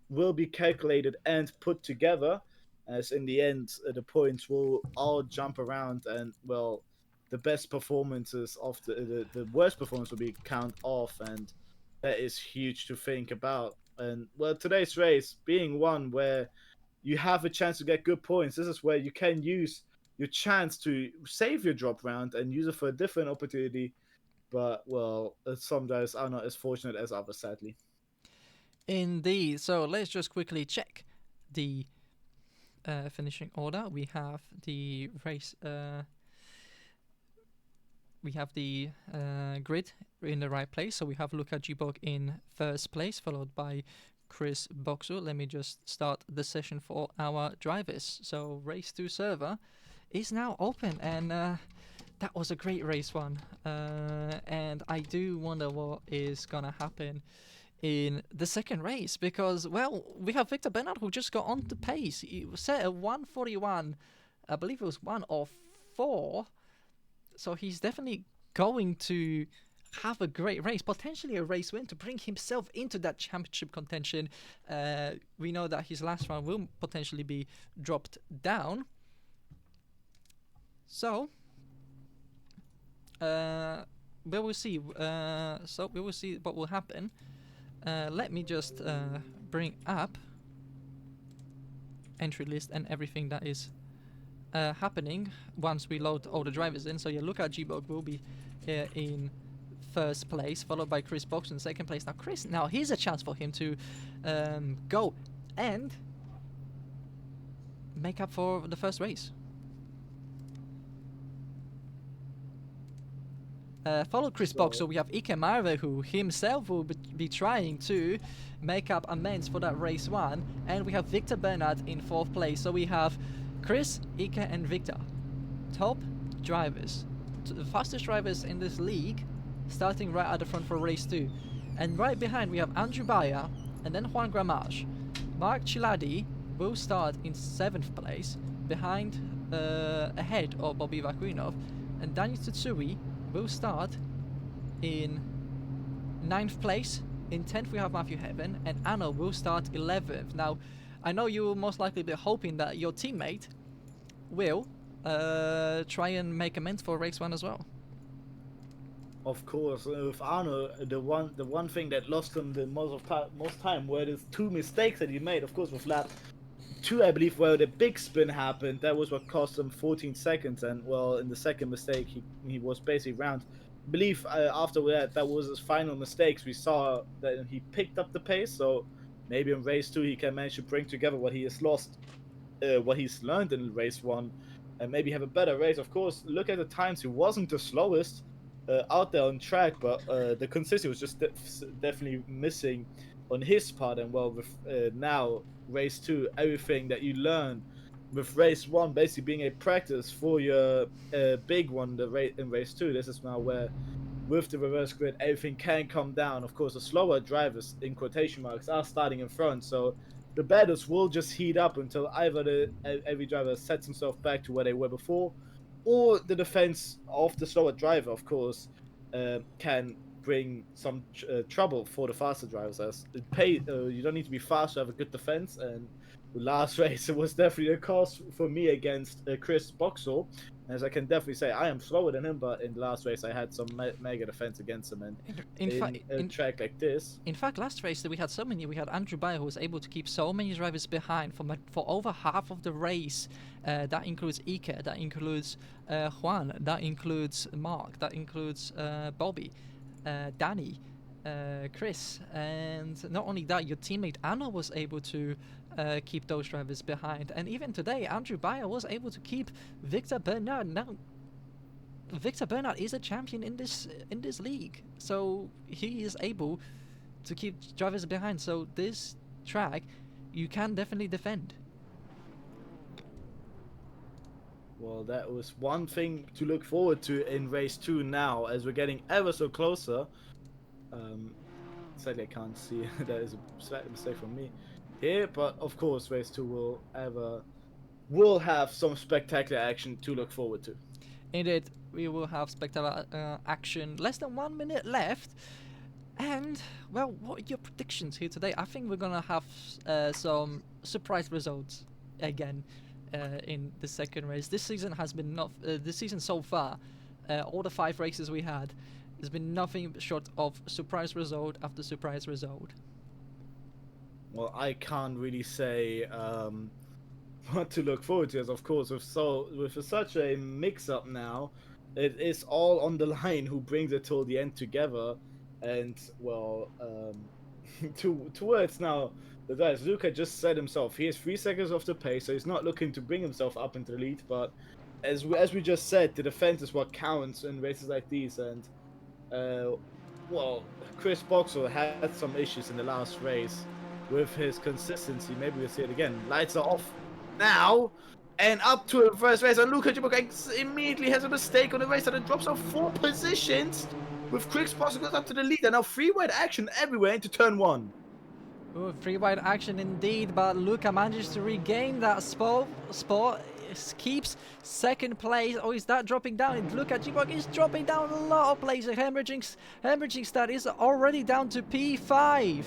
Speaker 2: will be calculated and put together. As in the end, the points will all jump around, and well, the best performances of the worst performance will be count off, and that is huge to think about. And well, today's race being one where you have a chance to get good points, this is where you can use your chance to save your drop round and use it for a different opportunity. But well, some guys are not as fortunate as others, sadly.
Speaker 1: Indeed. So let's just quickly check the finishing order. We have the race. We have the grid in the right place. So we have Luca Gbok in first place, followed by Chris Boxer. Let me just start the session for our drivers. So race 2 server is now open, and that was a great race one. And I do wonder what is gonna happen in the second race, because well, we have Victor Bernard, who just got on the pace. He set a 1:41, I believe it was 1:04. So he's definitely going to have a great race, potentially a race win, to bring himself into that championship contention. We know that his last round will potentially be dropped down. So we will see. So we will see what will happen. Let me just bring up entry list and everything that is happening once we load all the drivers in. So yeah, Luka Gbog will be in first place, followed by Chris Box in second place. Now Chris, now here's a chance for him to go and make up for the first race. Follow Chris Box, so we have Ike Marve, who himself will be trying to make up amends for that race 1, and we have Victor Bernard in 4th place. So we have Chris, Ike and Victor, top drivers, the fastest drivers in this league, starting right at the front for race 2. And right behind we have Andrew Bayer and then Juan Gramage. Mark Chiladi will start in 7th place, behind ahead of Bobby Vakuinov, and Daniel Tsutsui will start in 9th place. In 10th we have Matthew Heaven, and Anna will start 11th. Now, I know you will most likely be hoping that your teammate will try and make amends for race 1 as well.
Speaker 2: Of course, with Arno, the one thing that lost him the most time were the 2 mistakes that he made. Of course, with lap 2, I believe, where the big spin happened, that was what cost him 14 seconds. And well, in the second mistake, he was basically round. I believe after that was his final mistakes. We saw that he picked up the pace. So maybe in race 2 he can manage to bring together what he has lost, what he's learned in race 1, and maybe have a better race. Of course, look at the times. He wasn't the slowest out there on track, but the consistency was just definitely missing on his part. And well, with now race 2, everything that you learn with race 1 basically being a practice for your big one, in race 2, this is now where with the reverse grid everything can come down. Of course, the slower drivers, in quotation marks, are starting in front, so the battles will just heat up until either every driver sets himself back to where they were before, or the defense of the slower driver, of course, can bring some trouble for the faster drivers. As you don't need to be fast to have a good defense, and the last race it was definitely a cost for me against Chris Boxall, as I can definitely say I am slower than him, but in the last race I had some mega defense against him, and in a track like this.
Speaker 1: In fact, last race we had Andrew Bayer, who was able to keep so many drivers behind for over half of the race. That includes Ike, that includes Juan, that includes Mark, that includes Bobby, Danny, Chris, and not only that, your teammate Anna was able to keep those drivers behind, and even today Andrew Bayer was able to keep Victor Bernard. Now Victor Bernard is a champion in this league, so he is able to keep drivers behind. So this track you can definitely defend.
Speaker 2: Well, that was one thing to look forward to in race 2 now, as we're getting ever so closer. Sadly I can't see, that is a slight mistake from me here, but of course race 2 will have some spectacular action to look forward to.
Speaker 1: Indeed, we will have spectacular action. Less than 1 minute left, and well, what are your predictions here today? I think we're gonna have some surprise results again in the second race. This season has been this season so far, all the 5 races we had, there's been nothing short of surprise result after surprise result.
Speaker 2: Well, I can't really say what to look forward to, as of course with such a mix-up now, it is all on the line who brings it till the end together. And well, towards now, the guys, Luka just said himself, he has 3 seconds off the pace, so he's not looking to bring himself up into the lead. But as we just said, the defense is what counts in races like these. And well, Chris Boxall had some issues in the last race with his consistency. Maybe we'll see it again. Lights are off now, and up to the first race, and Luka Gbog immediately has a mistake on the race, and it drops off 4 positions with Chris Boxall goes up to the lead, and now 3 wide action everywhere into turn 1.
Speaker 1: Ooh, 3 wide action indeed, but Luka manages to regain that spot, keeps second place. Oh, is that dropping down? Luka Gbog is dropping down a lot of places. Hemmerching stat is already down to P5,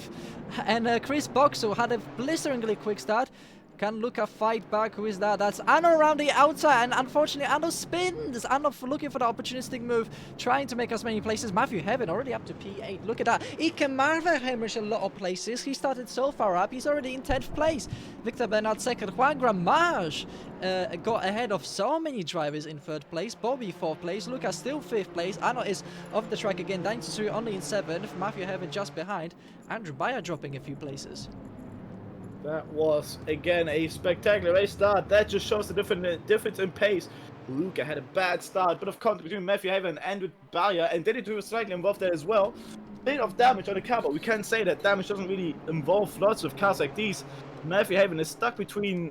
Speaker 1: and Chris Boxall had a blisteringly quick start. Can Luca fight back? Who is that? That's Anno around the outside, and unfortunately Anno spins. Anno looking for the opportunistic move, trying to make as many places. Matthew Heaven already up to P8. Look at that. Ike Marver hemorrhaged a lot of places. He started so far up. He's already in 10th place. Victor Bernard second. Juan Gramage got ahead of so many drivers in 3rd place. Bobby 4th place. Luca still 5th place. Anno is off the track again. Dani Tsutsui only in 7th. Matthew Heaven just behind. Andrew Bayer dropping a few places.
Speaker 2: That was, again, a spectacular race start. That just shows the difference in pace. Luca had a bad start, bit of contact between Matthew Haven and with Bayer, and Dani was slightly involved there as well. Bit of damage on the car, but we can say that damage doesn't really involve lots of cars like these. Matthew Haven is stuck between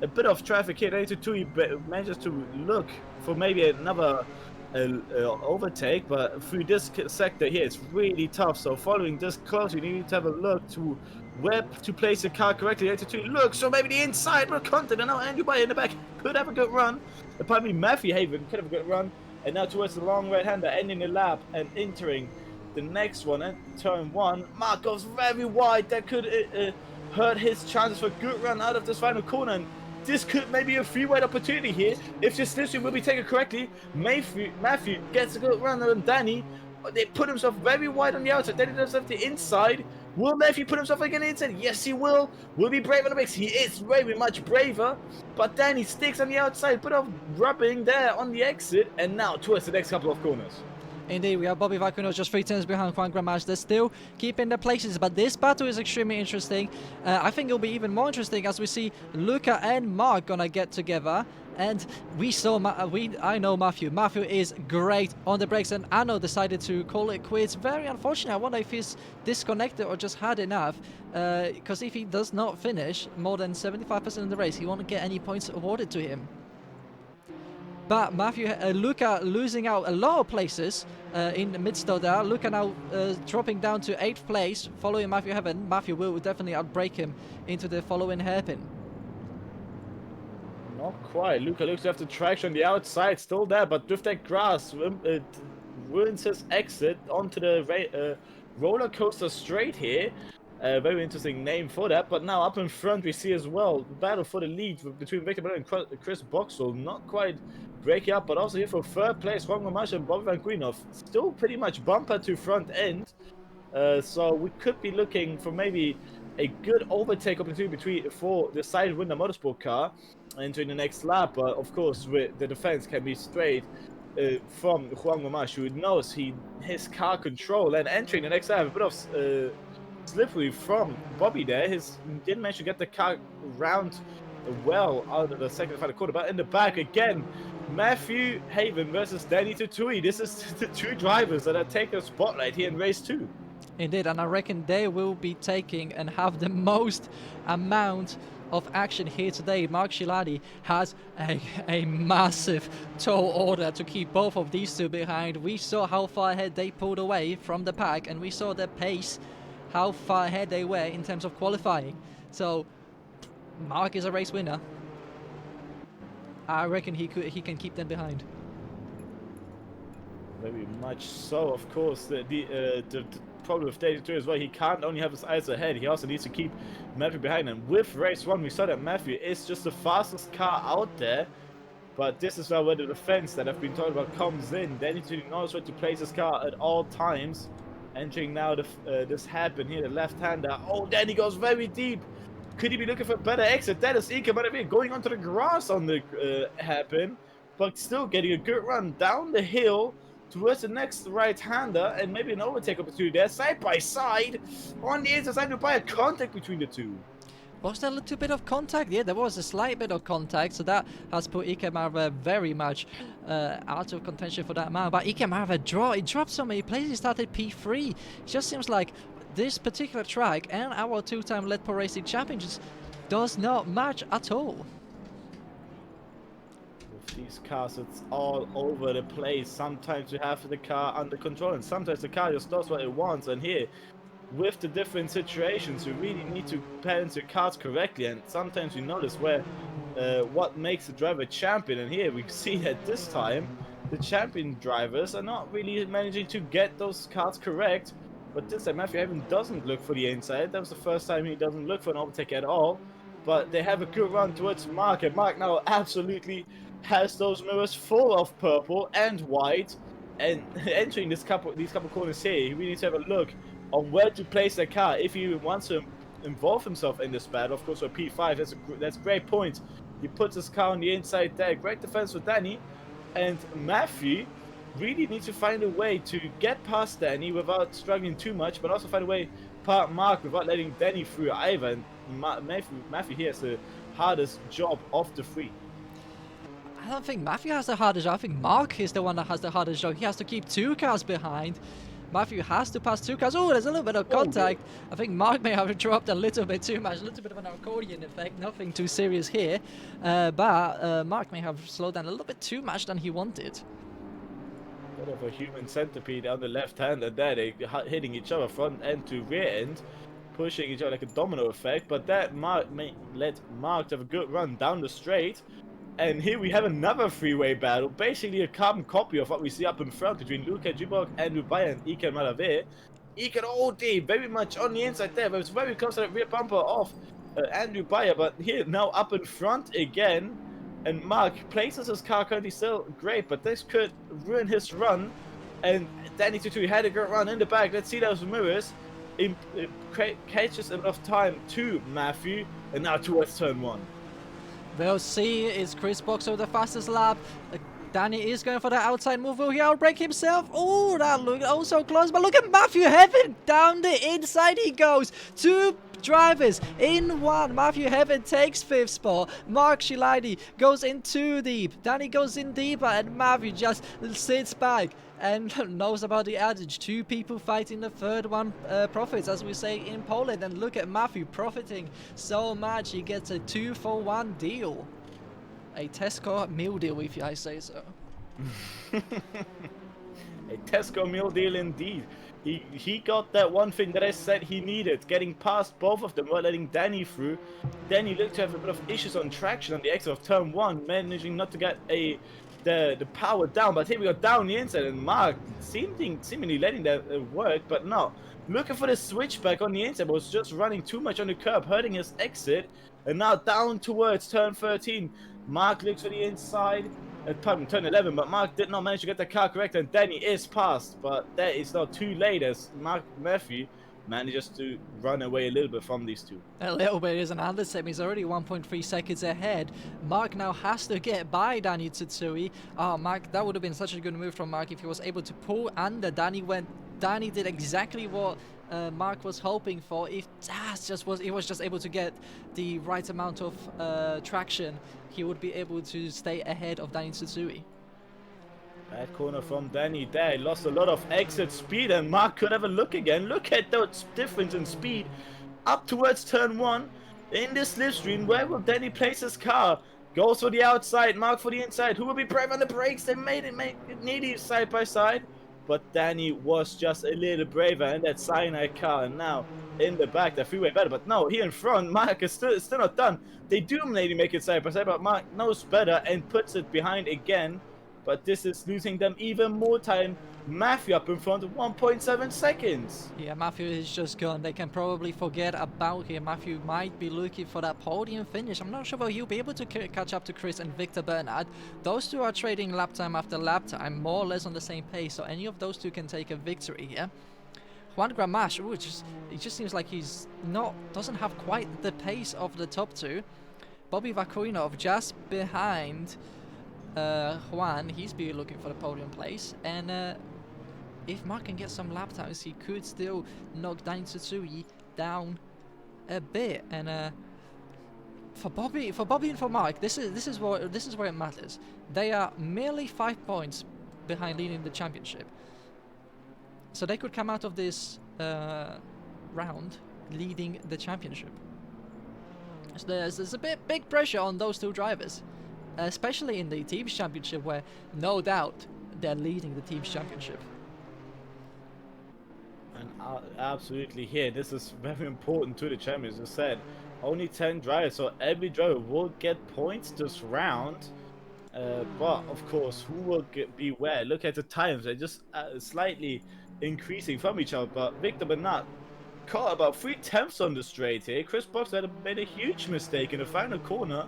Speaker 2: a bit of traffic here. Dani manages to look for maybe another overtake, but through this sector here, it's really tough. So following this closely, you need to have a look to where to place the car correctly. Look, so maybe the inside will content, and now Andrew Bayer in the back could have a good run. Apparently Matthew Haven could have a good run, and now towards the long right-hander, ending the lap and entering the next one at turn 1. Mark goes very wide. That could hurt his chances for a good run out of this final corner, and this could maybe a free-wide opportunity here if this decision will be taken correctly. Matthew gets a good run on Dani. They put himself very wide on the outside. Dani does have the inside. Will Matthew put himself again inside? Yes, he will. Will be brave on the mix. He is very much braver. But Dani sticks on the outside. Bit of rubbing there on the exit. And now towards the next couple of corners.
Speaker 1: Indeed, we have Bobby Vacunos just 3 turns behind Juan Gramage. They're still keeping their places, but this battle is extremely interesting. I think it'll be even more interesting as we see Luca and Mark gonna get together. And we saw, I know Matthew. Matthew is great on the brakes, and Anno decided to call it quits. Very unfortunate. I wonder if he's disconnected or just had enough. Because if he does not finish more than 75% of the race, he won't get any points awarded to him. But Luca losing out a lot of places in the midst of that. Luca now dropping down to 8th place, following Matthew Heaven. Matthew will definitely outbrake him into the following hairpin.
Speaker 2: Not quite. Luca looks to have the traction on the outside, still there, but with that grass, it ruins his exit onto the roller coaster straight here. Very interesting name for that. But now up in front we see as well the battle for the lead between Victor Bernard and Chris Boxall. Not quite breaking up, but also here for 3rd place, Juan Gramage and Bobby Van Guinov. Still pretty much bumper to front end. So we could be looking for maybe a good overtake opportunity for the Sidewinder Motorsport car entering the next lap. But of course, the defense can be straight from Juan Gramage, who knows his car control, and entering the next lap. A bit of slippery from Bobby there. Didn't manage to get the car round well out of the second and final quarter, but in the back again, Matthew Haven versus Dani Tsutsui. This is the 2 drivers that are taking a spotlight here in race 2.
Speaker 1: Indeed, and I reckon they will be taking and have the most amount of action here today. Mark Shiladi has a massive tall order to keep both of these 2 behind. We saw how far ahead they pulled away from the pack, and we saw their pace, how far ahead they were in terms of qualifying. So Mark is a race winner. I reckon he can keep them behind.
Speaker 2: Very much so. Of course, the problem with Dani Tsutsui as well, he can't only have his eyes ahead, he also needs to keep Matthew behind him. With race 1, we saw that Matthew is just the fastest car out there, but this is where the defense that I've been talking about comes in. Dani Tsutsui knows where to place his car at all times. Entering now this hairpin here, the left-hander. Oh, Dani goes very deep. Could he be looking for a better exit? That is Ike Marver going onto the grass on the hairpin, but still getting a good run down the hill towards the next right-hander, and maybe an overtake opportunity there. Side by side on the inside to buy a contact between the 2.
Speaker 1: Was there a little bit of contact? Yeah, there was a slight bit of contact, so that has put Ike Marver very much out of contention for that man. But Ike Marver dropped so many places. He started P3. It just seems like this particular track and our 2-time Let Pro Racing champion just does not match at all.
Speaker 2: With these cars, it's all over the place. Sometimes you have the car under control, and sometimes the car just does what it wants. And here, with the different situations, you really need to balance your cars correctly, and sometimes you notice where what makes the driver champion. And here we see that this time the champion drivers are not really managing to get those cars correct. But this time Matthew Haven doesn't look for the inside. That was the first time he doesn't look for an overtake at all. but they have a good run towards Mark, and Mark now absolutely has those mirrors full of purple and white, and entering these couple corners here, he really needs to have a look on where to place the car if he wants to involve himself in this battle. Of course, for P5, that's a great point. He puts his car on the inside there. Great defense for Danny, and Matthew really needs to find a way to get past Danny without struggling too much, but also find a way past Mark without letting Danny through either. And Matthew here has the hardest job of the three.
Speaker 1: I don't think Matthew has the hardest job. I think Mark is the one that has the hardest job. He has to keep 2 cars behind. Matthew has to pass 2 cars. Oh, there's a little bit of contact. I think Mark may have dropped a little bit too much. A little bit of an accordion effect. Nothing too serious here. But Mark may have slowed down a little bit too much than he wanted.
Speaker 2: Bit of a human centipede on the left hand, and there they hitting each other front end to rear end, pushing each other like a domino effect. But that may let Mark have a good run down the straight. And here we have another three-way battle, basically a carbon copy of what we see up in front between Luka Djibok, Andrew Bayer, and Iker Malave. Iker OD very much on the inside there, but it's very close to that rear bumper of Andrew Bayer. But here now up in front again, and Mark places his car currently still great, but this could ruin his run. And Danny Tutu had a good run in the back. Let's see those mirrors. It catches enough time to Matthew, and now towards turn 1.
Speaker 1: We'll see, is Chris Boxer the fastest lap? Danny is going for the outside move. Will he outbrake himself? Oh, that looked oh so close. But look at Matthew Heaven. Down the inside he goes. 2 drivers in 1. Matthew Heaven takes 5th spot. Mark Shiladi goes in too deep. Danny goes in deeper, and Matthew just sits back and knows about the adage, 2 people fighting, the third one profits, as we say in Poland. And look at Matthew profiting so much. He gets a 2-for-1 deal. A Tesco meal deal, if I say so.
Speaker 2: A Tesco meal deal indeed. He got that one thing that I said he needed, getting past both of them while letting Danny through. Danny looked to have a bit of issues on traction on the exit of turn 1, managing not to get the power down. But here we go down the inside, and Mark seemingly letting that work, but no. Looking for the switchback on the inside, but was just running too much on the curb, hurting his exit. And now down towards turn 13. Mark looks for the inside. Pardon, turn 11, but Mark did not manage to get the car correct, and Danny is passed. But that is not too late as Matthew manages to run away a little bit from these two.
Speaker 1: A little bit is an understatement. He's already 1.3 seconds ahead. Mark now has to get by Danny Tsutsui. Oh, Mark, that would have been such a good move from Mark if he was able to pull under Danny when Danny did exactly what Mark was hoping for. If he was just able to get the right amount of traction, he would be able to stay ahead of Danny Tsutsui.
Speaker 2: Bad corner from Danny there. He lost a lot of exit speed, and Mark could have a look again. Look at that difference in speed up towards turn 1 in this slipstream. Where will Danny place his car? Goes for the outside, Mark for the inside. Who will be brave on the brakes? They made it nearly side by side, but Danny was just a little braver in that cyanide car. And now in the back, the freeway battle. But no, here in front, Mark is still not done. They do maybe make it side by side, but Mark knows better and puts it behind again. But this is losing them even more time. Matthew up in front of 1.7 seconds.
Speaker 1: Yeah, Matthew is just gone. They can probably forget about him. Matthew might be looking for that podium finish. I'm not sure if he'll be able to catch up to Chris and Victor Bernard. Those two are trading lap time after lap time, more or less on the same pace. So any of those two can take a victory here. Juan Gramash, it just seems like doesn't have quite the pace of the top two. Bobby Vakuinov just behind Juan. He's be looking for the podium place, and if Mark can get some lap times, he could still knock Danny Tsutsui down a bit. And for Bobby and for Mark, this is where it matters. They are merely 5 points behind leading the championship, so they could come out of this round leading the championship. So there's a big pressure on those two drivers, especially in the teams championship, where no doubt they're leading the teams championship.
Speaker 2: And absolutely here, this is very important to the champions. As I said, only 10 drivers, so every driver will get points this round. But of course, who will be where? Look at the times; they're just slightly increasing from each other. But Victor Bernard caught about 3/10 on the straight here. Chris Boxer had made a huge mistake in the final corner.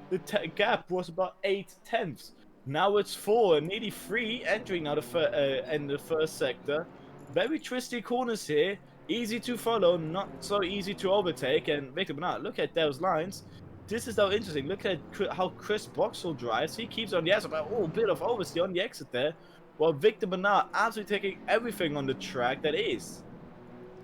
Speaker 2: The gap was about 8/10. Now it's 4 and nearly 3 entering now in the first sector. Very twisty corners here. Easy to follow, not so easy to overtake. And Victor Bernard, look at those lines. This is so interesting. Look at how Chris Boxall drives. He keeps on the exit, but a bit of oversteer on the exit there. While Victor Bernard absolutely taking everything on the track that is.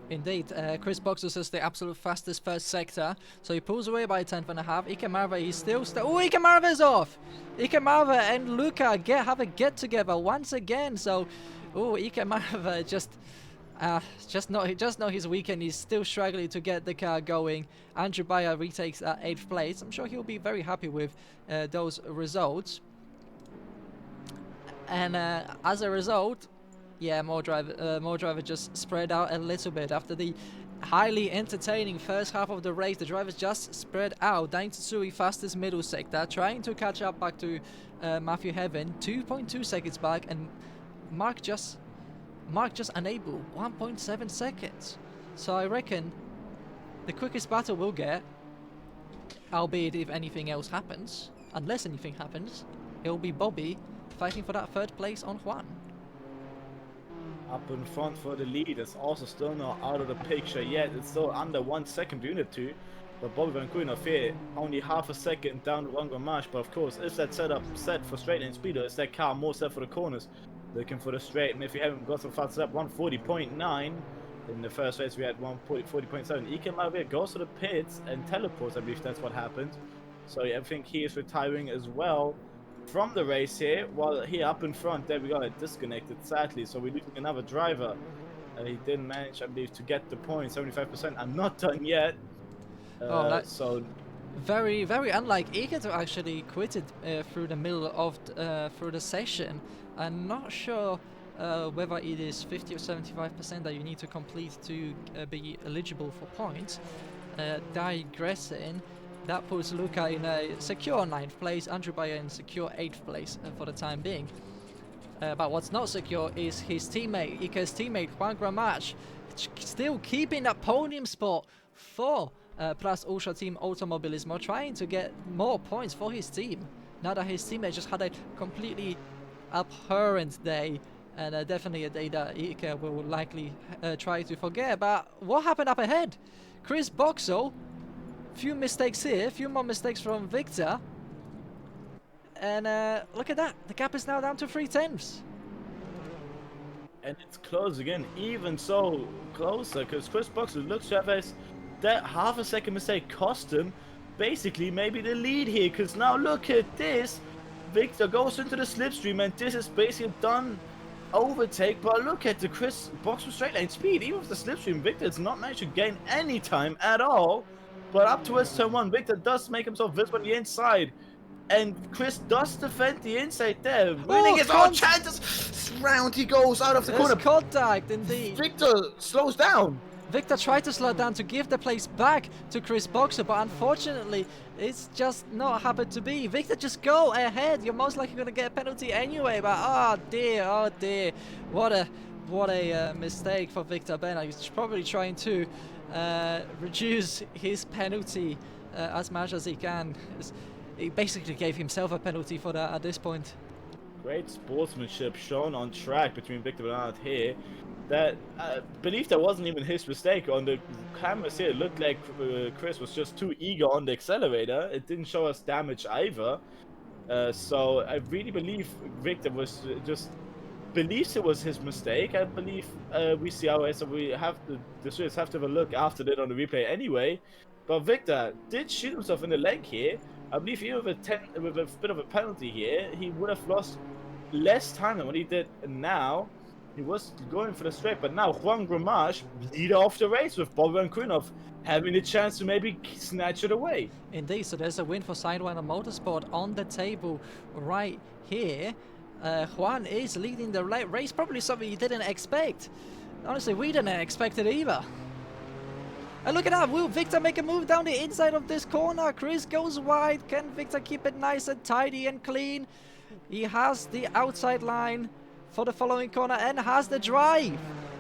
Speaker 1: Indeed, Chris Boxall is the absolute fastest first sector, so he pulls away by 10.5. Ike Marva, he's still. Oh, Ike Marva is off! Ike Marva and Luca have a get together once again. So, oh, Ike Marva just know his weekend. He's still struggling to get the car going. Andrew Bayer retakes 8th place. I'm sure he'll be very happy with those results. And as a result, yeah, more driver just spread out a little bit after the highly entertaining first half of the race. The drivers just spread out. Dani Tsutsui fastest middle sector, trying to catch up back to Matthew Heaven, 2.2 seconds back, and Mark just unable, 1.7 seconds. So I reckon the quickest battle we'll get, albeit if anything else happens, unless anything happens, it'll be Bobby fighting for that 3rd place on Juan.
Speaker 2: Up in front for the lead. It's also still not out of the picture yet. It's still under 1 second between the two. But Bobby Van Koenig here only half a second down to Juan Gramache. But of course, is that setup set for straight lane speed, or is that car more set for the corners? Looking for the straight, and if you haven't got so fast up, 140.9. In the first race we had 140.7. Ike Marva goes to the pits and teleports. I believe that's what happened. So I think he is retiring as well from the race here. While here up in front, there we go, it disconnected sadly. So we're losing another driver. He didn't manage, I believe, to get the point. 75%. I'm not done yet. So
Speaker 1: very, very unlike Ike to actually quit it through the middle of through the session. I'm not sure whether it is 50 or 75% that you need to complete to be eligible for points. Digressing, that puts Luca in a secure 9th place, Andrew Bayer in secure 8th place for the time being. But what's not secure is his teammate, Ike's teammate Juan Gramache, still keeping that podium spot for Plus Ultra Team Automobilismo, trying to get more points for his team. Now that his teammate just had a completely abhorrent day, and definitely a day that Ike will likely try to forget. But what happened up ahead? Chris Boxall, few mistakes here, few more mistakes from Victor, and look at that, the gap is now down to 3/10.
Speaker 2: And it's close again, even so closer, because Chris Boxall looks to have that half a second mistake cost him basically maybe the lead here, because now look at this. Victor goes into the slipstream, and this is basically done overtake. But look at the Chris Boxall straight lane speed. Even with the slipstream, Victor has not managed to gain any time at all. But up towards turn 1, Victor does make himself visible on the inside. And Chris does defend the inside there, winning his own chances. Round he goes out of the corner.
Speaker 1: Contact, indeed.
Speaker 2: Victor slows down.
Speaker 1: Victor tried to slow down to give the place back to Chris Boxall, but unfortunately, it's just not happened to be. Victor, just go ahead. You're most likely going to get a penalty anyway, but oh dear. What a mistake for Victor Bernard. He's probably trying to reduce his penalty as much as he can. He basically gave himself a penalty for that at this point.
Speaker 2: Great sportsmanship shown on track between Victor Bernard here. That I believe that wasn't even his mistake. On the cameras here, it looked like Chris was just too eager on the accelerator. It didn't show us damage either. So I really believe Victor was just believes it was his mistake. I believe we see our so we have the Swiss have to have a look after that on the replay anyway. But Victor did shoot himself in the leg here. I believe even with a bit of a penalty here, he would have lost less time than what he did now. He was going for the straight, but now Juan Gramache leader of the race with Bobby Van Koenig having the chance to maybe snatch it away.
Speaker 1: Indeed, so there's a win for Sidewinder Motorsport on the table right here. Juan is leading the race, probably something you didn't expect. Honestly, we didn't expect it either. And look at that, will Victor make a move down the inside of this corner? Chris goes wide, can Victor keep it nice and tidy and clean? He has the outside line for the following corner and has the drive.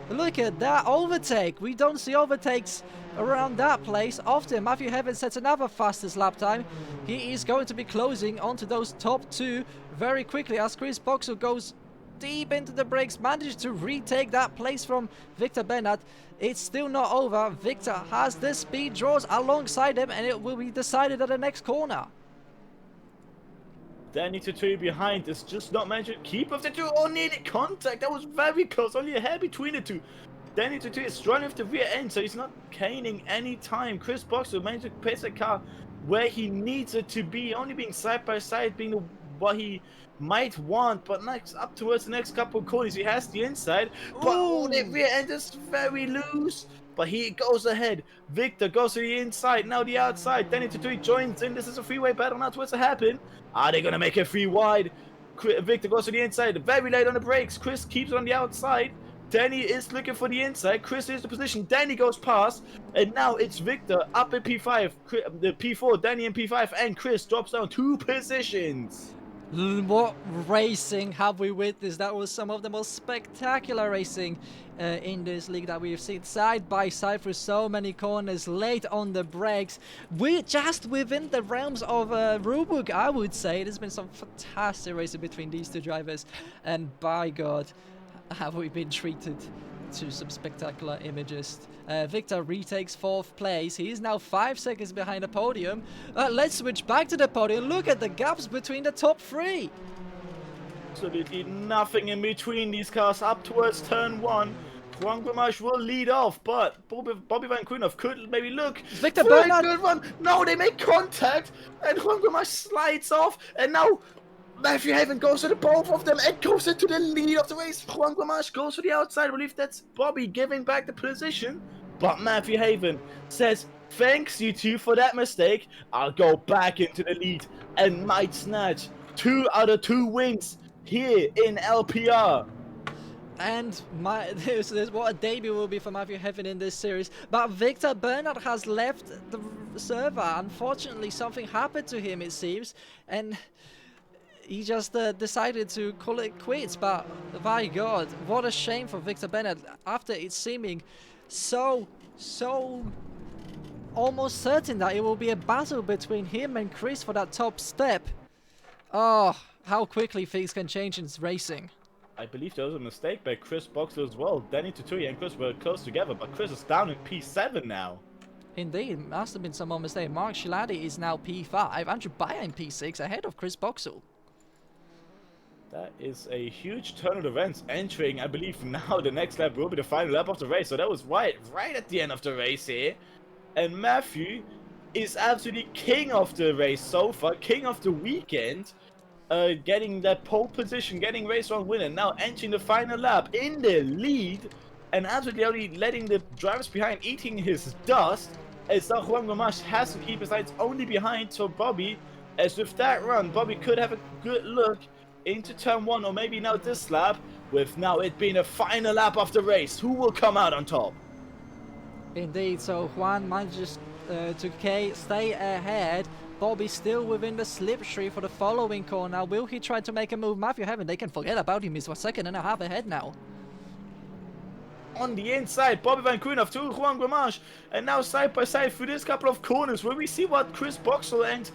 Speaker 1: Look at that overtake. We don't see overtakes around that place often. Matthew Heaven sets another fastest lap time. He is going to be closing onto those top two very quickly as Chris Boxall goes deep into the brakes, managed to retake that place from Victor Bernard. It's still not over. Victor has the speed draws alongside him, and it will be decided at the next corner.
Speaker 2: Danny Tatui behind is just not managed to keep up the two. Oh, needed contact. That was very close. Only a hair between the two. Danny Tatui is running with the rear end, so he's not gaining any time. Chris Boxall managed to pace the car where he needs it to be, only being side by side, being what he might want. But next, up towards the next couple of corners, he has the inside. But oh, the rear end is very loose. But he goes ahead. Victor goes to the inside, now the outside. Danny Tatui joins in. This is a freeway battle now towards the happen. Are they going to make it 3 wide? Victor goes to the inside, very late on the brakes. Chris keeps it on the outside. Danny is looking for the inside. Chris is the position. Danny goes past. And now it's Victor up in P5. The P4, Danny in P5. And Chris drops down 2 positions.
Speaker 1: What racing have we witnessed? That was some of the most spectacular racing in this league that we've seen, side by side through so many corners, late on the brakes. We're just within the realms of rulebook, I would say. There's been some fantastic racing between these two drivers, and by God, have we been treated to some spectacular images. Victor retakes 4th place. He is now 5 seconds behind the podium. Let's switch back to the podium. Look at the gaps between the top 3.
Speaker 2: Absolutely nothing in between these cars up towards turn 1. Juan Gamache will lead off, but Bobby Van Koenhoff could maybe look
Speaker 1: Victor
Speaker 2: for
Speaker 1: Bernard.
Speaker 2: a good one. No, they make contact, and Juan Gamache slides off, and now Matthew Haven goes to the both of them and goes into the lead of the race. Juan Gamache goes to the outside. I believe that's Bobby giving back the position. But Matthew Haven says, thanks you two for that mistake. I'll go back into the lead and might snatch 2 out of 2 wins here in LPR.
Speaker 1: And this what a debut will be for Matthew Heaven in this series. But Victor Bernard has left the server. Unfortunately, something happened to him, it seems. And he just decided to call it quits. But by God, what a shame for Victor Bernard after it's seeming so almost certain that it will be a battle between him and Chris for that top step. Oh, how quickly things can change in racing.
Speaker 2: I believe there was a mistake by Chris Boxall as well. Danny Tatui and Chris were close together, but Chris is down in P7 now.
Speaker 1: Indeed, must have been some more mistake. Mark Shiladi is now P5, Andrew Bayer in P6, ahead of Chris Boxall.
Speaker 2: That is a huge turn of events entering. I believe now the next lap will be the final lap of the race. So that was right at the end of the race here. And Matthew is absolutely king of the race so far, king of the weekend. Getting that pole position, getting race round winner, now entering the final lap in the lead. And absolutely only letting the drivers behind eating his dust. As now Juan Gamache has to keep his lights only behind so Bobby. As with that run, Bobby could have a good look into turn 1, or maybe now this lap, with now it being a final lap of the race. Who will come out on top?
Speaker 1: Indeed, so Juan manages to stay ahead. Bobby still within the slipstream for the following corner. Will he try to make a move? Matthew Heaven, they can forget about him. He's a second and a half ahead now.
Speaker 2: On the inside, Bobby Van Koenhoff to Juan Gamache, and now side by side through this couple of corners where we see what Chris Boxall and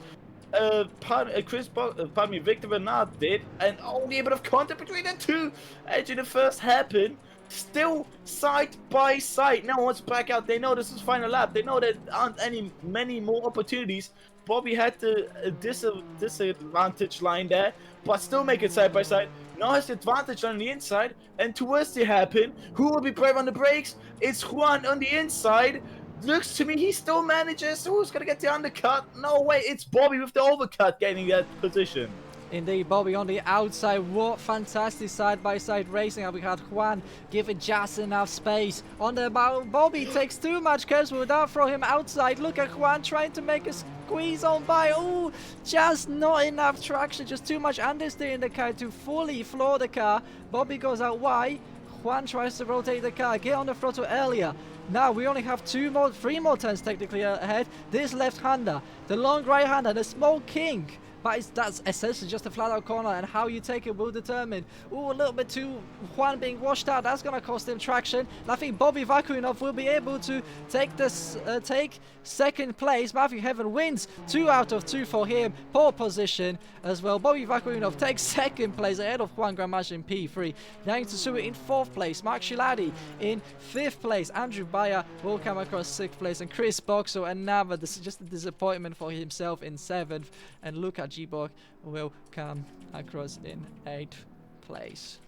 Speaker 2: Victor Bernard did, and only a bit of contact between the two. Edging the first hairpin, still side by side. No one's back out. They know this is final lap. They know there aren't many more opportunities. Bobby had the disadvantage line there, but still make it side by side. Now has the advantage on the inside, and towards the hairpin, who will be brave on the brakes? It's Juan on the inside. Looks to me he still manages. Who's gonna get the undercut? No way, it's Bobby with the overcut getting that position.
Speaker 1: Indeed, Bobby on the outside. What fantastic side-by-side racing. We had Juan giving just enough space on the bow. Bobby takes too much careful without throw him outside. Look at Juan trying to make a squeeze on by. Oh, just not enough traction. Just too much understeer in the car to fully floor the car. Bobby goes out wide. Juan tries to rotate the car, get on the throttle earlier. Now we only have 3 more turns technically ahead. This left-hander, the long right-hander, the small king, but that's essentially just a flat out corner, and how you take it will determine. Ooh, a little bit too Juan being washed out, that's gonna cost him traction. And I think Bobby Vakuinov will be able to take this, take second place. Matthew Heaven wins 2 out of 2 for him, pole position as well. Bobby Vakuinov takes second place ahead of Juan Gramash in P3. Dani Tsutsui in 4th place, Mark Shiladi in 5th place, Andrew Bayer will come across 6th place, and Chris Boxall, another just a disappointment for himself, in 7th, and Luka Gibok will come across in 8th place.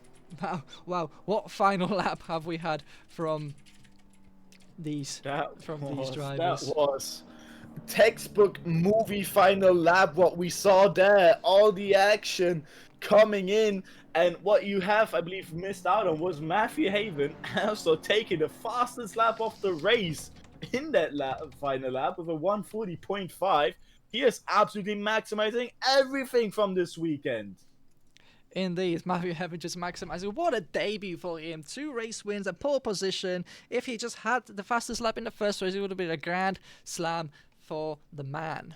Speaker 1: Wow, what final lap have we had from these these drivers?
Speaker 2: That was textbook movie final lap. What we saw there, all the action coming in, and what you have, I believe, missed out on was Matthew Haven also taking the fastest lap of the race in that final lap with a 140.5. He is absolutely maximizing everything from this weekend.
Speaker 1: Indeed, Matthew Heaven just maximizing. What a debut for him. 2 race wins, a pole position. If he just had the fastest lap in the first race, it would have been a grand slam for the man.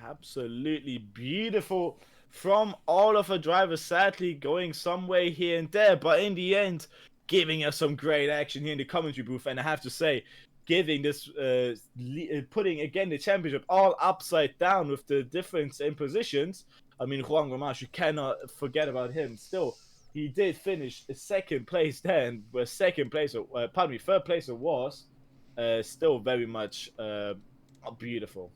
Speaker 2: Absolutely beautiful from all of the drivers, sadly going some way here and there, but in the end, giving us some great action here in the commentary booth. And I have to say, giving this, putting again the championship all upside down with the difference in positions. I mean, Juan Gramash, you cannot forget about him. Still, he did finish 2nd place then, where 3rd place it was. Still very much beautiful.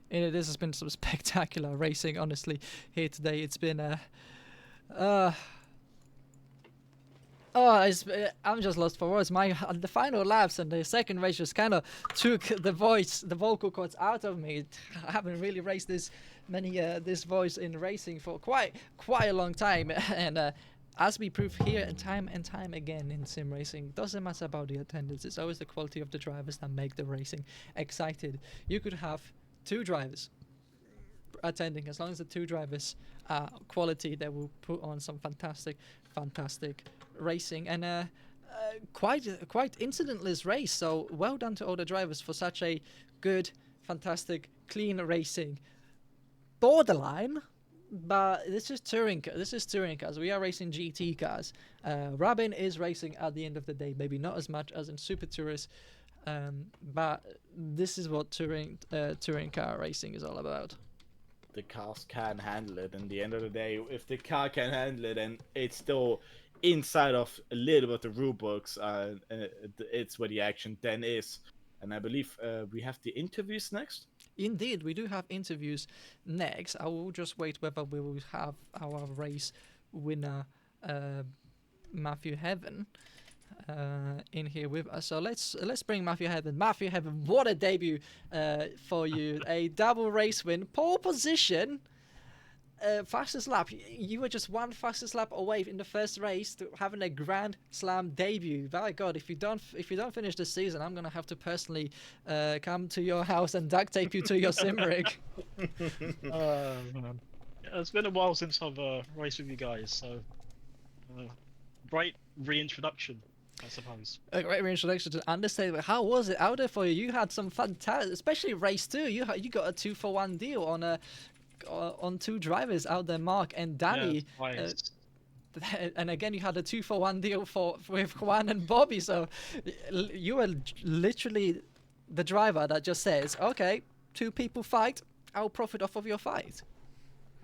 Speaker 1: This has been some spectacular racing, honestly, here today. It's been I'm just lost for words. The final laps and the second race just kind of took the vocal cords out of me. I haven't really raced this voice in racing for quite a long time, and as we prove here and time again in sim racing, doesn't matter about the attendance. It's always the quality of the drivers that make the racing excited. You could have 2 drivers attending, as long as the 2 drivers are quality, they will put on some fantastic racing, and quite incidentless race. So well done to all the drivers for such a good, fantastic, clean racing. Borderline, but this is touring cars. We are racing GT cars. Rabin is racing at the end of the day, maybe not as much as in Super Tourist, but this is what touring car racing is all about.
Speaker 2: The cars can handle it. In the end of the day, if the car can handle it and it's still inside of a little bit of the rule books, it's where the action then is. And I believe we have the interviews next.
Speaker 1: Indeed, we do have interviews next. I will just wait whether we will have our race winner, Matthew Heaven, in here with us. So let's bring Matthew Heaven. Matthew Heaven, what a debut for you! A double race win, pole position, fastest lap. You were just 1 fastest lap away in the first race to having a Grand Slam debut. My God, if you don't finish this season, I'm gonna have to personally come to your house and duct tape you to your sim rig.
Speaker 3: Man. It's been a while since I've raced with you guys, so great reintroduction, I suppose.
Speaker 1: A great reintroduction to understatement. How was it out there for you? You had some fantastic, especially race 2. You got a 2-for-1 deal on 2 drivers out there, Mark and Danny.
Speaker 3: Yeah,
Speaker 1: and again, you had a 2-for-1 deal with Juan and Bobby. So you were literally the driver that just says, "Okay, 2 people fight. I'll profit off of your fight."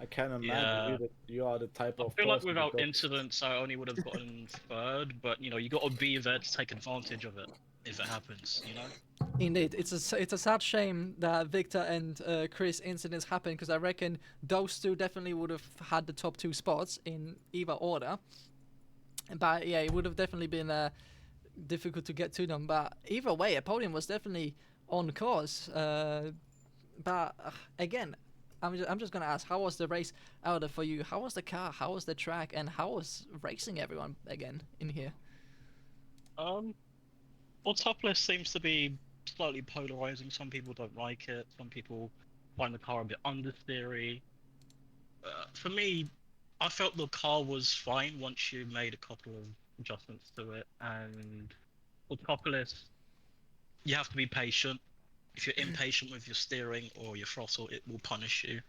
Speaker 2: I can imagine you are the type of.
Speaker 3: I feel like without incidents, I only would have gotten 3rd, but you got to be there to take advantage of it if it happens,
Speaker 1: Indeed, it's a sad shame that Victor and Chris incidents happened, because I reckon those 2 definitely would have had the top 2 spots in either order. But yeah, it would have definitely been difficult to get to them. But either way, a podium was definitely on course. But again, I'm just gonna ask, how was the race out there for you? How was the car? How was the track? And how was racing everyone again in here?
Speaker 3: Well, Topless seems to be slightly polarizing. Some people don't like it. Some people find the car a bit understeery. For me, I felt the car was fine once you made a couple of adjustments to it. And for Topless, you have to be patient. If you're impatient with your steering or your throttle, it will punish you.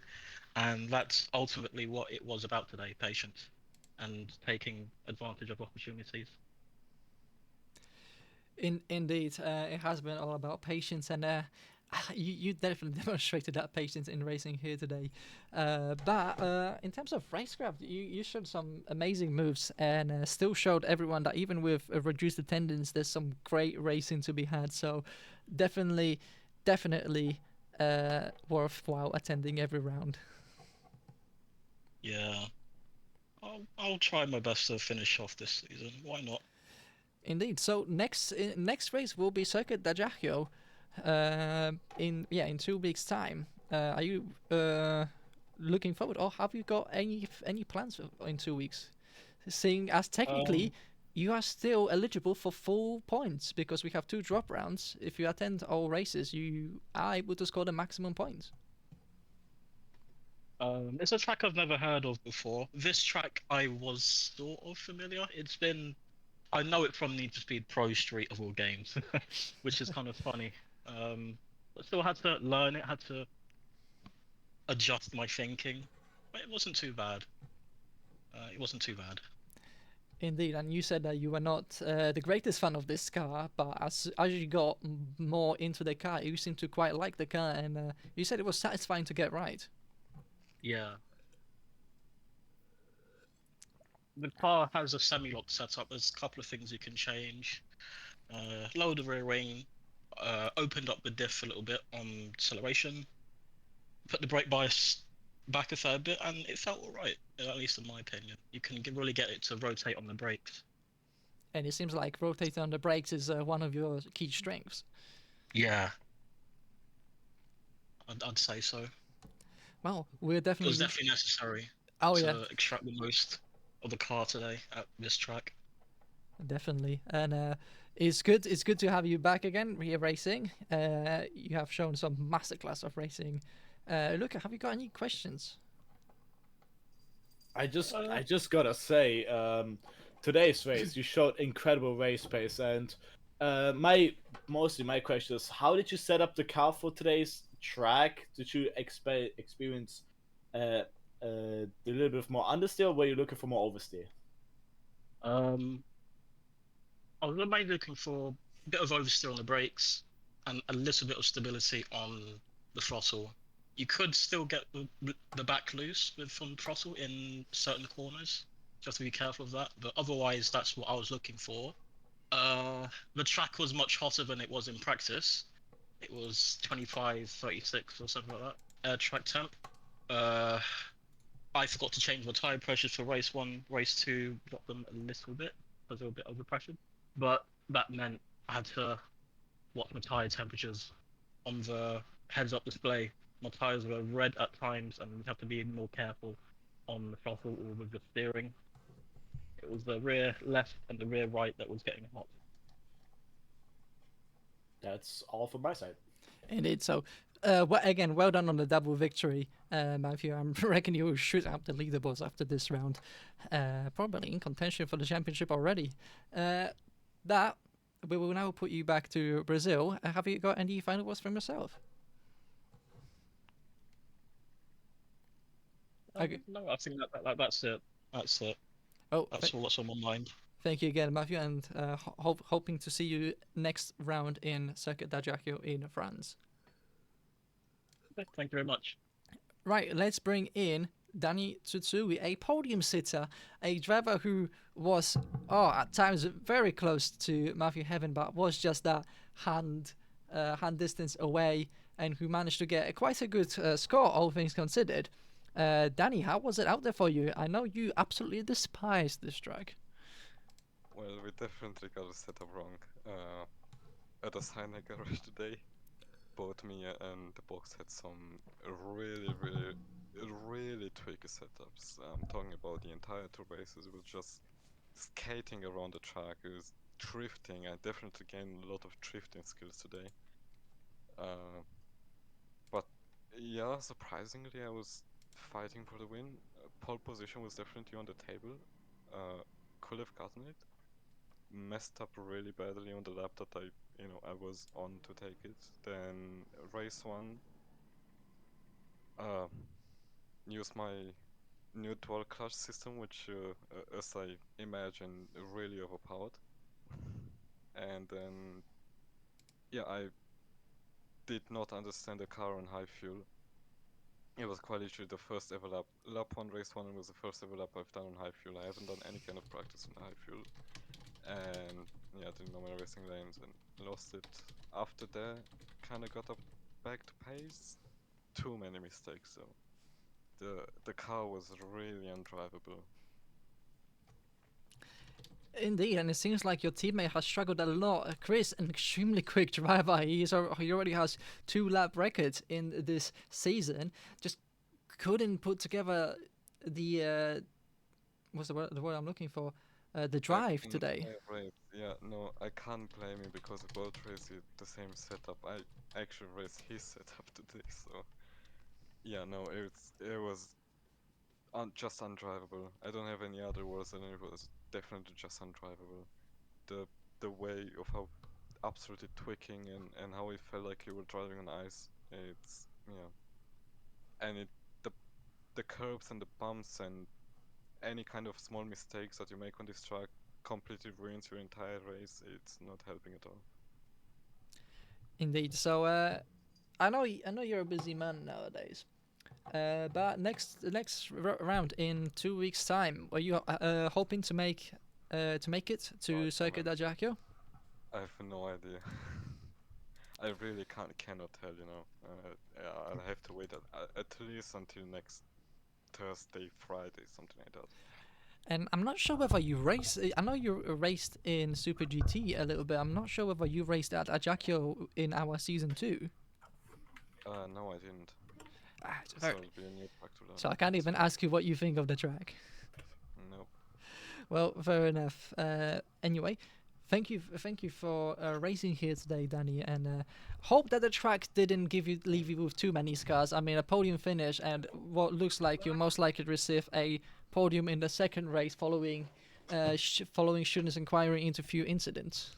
Speaker 3: And that's ultimately what it was about today, patience and taking advantage of opportunities.
Speaker 1: Indeed, it has been all about patience, and you definitely demonstrated that patience in racing here today. But in terms of racecraft, you showed some amazing moves, and still showed everyone that even with a reduced attendance, there's some great racing to be had. So definitely worthwhile attending every round.
Speaker 3: Yeah, I'll try my best to finish off this season. Why not?
Speaker 1: Indeed. So next race will be Circuit d'Ajaccio, in 2 weeks' time. Are you looking forward, or have you got any plans in 2 weeks? Seeing as technically you are still eligible for full points because we have 2 drop rounds. If you attend all races, you are able to score the maximum points.
Speaker 3: It's a track I've never heard of before. This track I was sort of familiar. I know it from Need for Speed Pro Street of all games, which is kind of funny. But still had to learn it, had to adjust my thinking. But it wasn't too bad. It wasn't too bad.
Speaker 1: Indeed, and you said that you were not the greatest fan of this car, but as you got more into the car, you seemed to quite like the car, and you said it was satisfying to get right.
Speaker 3: Yeah. The car has a semi-lock setup. There's a couple of things you can change. Lower the rear wing, opened up the diff a little bit on acceleration, put the brake bias back a fair bit, and it felt alright, at least in my opinion. You can really get it to rotate on the brakes.
Speaker 1: And it seems like rotating on the brakes is one of your key strengths.
Speaker 3: Yeah, I'd say so.
Speaker 1: Well, we're
Speaker 3: It
Speaker 1: definitely.
Speaker 3: was definitely necessary
Speaker 1: Oh
Speaker 3: to
Speaker 1: yeah,
Speaker 3: extract the most of the car today at this track.
Speaker 1: definitely. And it's good. It's good to have you back again here racing. You have shown some masterclass of racing. Look, have you got any questions?
Speaker 2: I just gotta say, today's race you showed incredible race pace, and my question is, how did you set up the car for today's track? Did you experience a little bit more understeer, or were you looking for more oversteer?
Speaker 3: Um, I was mainly looking for a bit of oversteer on the brakes and a little bit of stability on the throttle. You could still get the back loose with from throttle in certain corners. You have to be careful of that. But otherwise, that's what I was looking for. The track was much hotter than it was in practice. It was 25, 36 or something like that. Track temp. Uh, I forgot to change my tire pressures for race 1. Race 2 got them a little bit because they were a bit overpressured. But that meant I had to watch my tire temperatures on the heads-up display. My tires were red at times, and you have to be more careful on the throttle or with the steering. It was the rear left and the rear right that was getting hot.
Speaker 2: That's all from my side.
Speaker 1: Indeed. So, again, well done on the double victory, Matthew. I reckon you will shoot out the leaderboards after this round. Probably in contention for the championship already. That we will now put you back to Brazil. Have you got any final words from yourself? Okay.
Speaker 3: No, I think that's it. That's it.
Speaker 1: Oh,
Speaker 3: That's all that's on my mind.
Speaker 1: thank you again, Matthew, and hoping to see you next round in Circuit d'Ajaccio in France.
Speaker 3: Thank you very much.
Speaker 1: Right, let's bring in Danny Tsutsui, a podium sitter, a driver who was, at times very close to Matthew Heaven, but was just that hand distance away, and who managed to get quite a good score, all things considered. Danny, how was it out there for you? I know you absolutely despised this track.
Speaker 4: Well, we definitely got the setup wrong. At a Sinek garage today, both me and the box had some really tricky setups. I'm talking about the entire 2 races. It was just skating around the track. It was drifting. I definitely gained a lot of drifting skills today. But yeah, surprisingly, I was fighting for the win. Pole position was definitely on the table. Could have gotten it. Messed up really badly on the lap that I I was on to take it. Then race one, use my new dual clutch system, which, as I imagine, really overpowered. And then, yeah, I did not understand the car on high fuel. It was quite literally the first ever lap. Lap 1, race 1 was the first ever lap I've done on high fuel. I haven't done any kind of practice on high fuel. And yeah, didn't know my racing lanes and lost it. After that, kind of got up back to pace. Too many mistakes though. The car was really undrivable.
Speaker 1: Indeed, and it seems like your teammate has struggled a lot. Chris, an extremely quick driver. He already has 2-lap records in this season. Just couldn't put together the what's the word I'm looking for? The drive today.
Speaker 4: Right. Yeah, no, I can't blame him because we both race the same setup. I actually raced his setup today, so yeah, no, it was just undrivable. I don't have any other words than it was definitely just undrivable. The way of how absolutely tweaking and how it felt like you were driving on ice. It's and the curbs and the bumps and any kind of small mistakes that you make on this track completely ruins your entire race. It's not helping at all.
Speaker 1: Indeed. So I know you're a busy man nowadays. But the next round in 2 weeks' time, are you hoping to make it to Circuit d'Ajaccio?
Speaker 4: I have no idea. I really cannot tell. I'll have to wait at least until next Thursday, Friday, something like that.
Speaker 1: And I'm not sure whether you race. I know you raced in Super GT a little bit. I'm not sure whether you raced at Ajaccio in our season 2.
Speaker 4: No, I didn't.
Speaker 1: So
Speaker 4: it'll be a new track to learn.
Speaker 1: I can't even ask you what you think of the track.
Speaker 4: No.
Speaker 1: Well, fair enough. Anyway, thank you for racing here today, Danny, and hope that the track didn't leave you with too many scars. I mean, a podium finish and what looks like you'll most likely receive a podium in the second race following students inquiring into few incidents.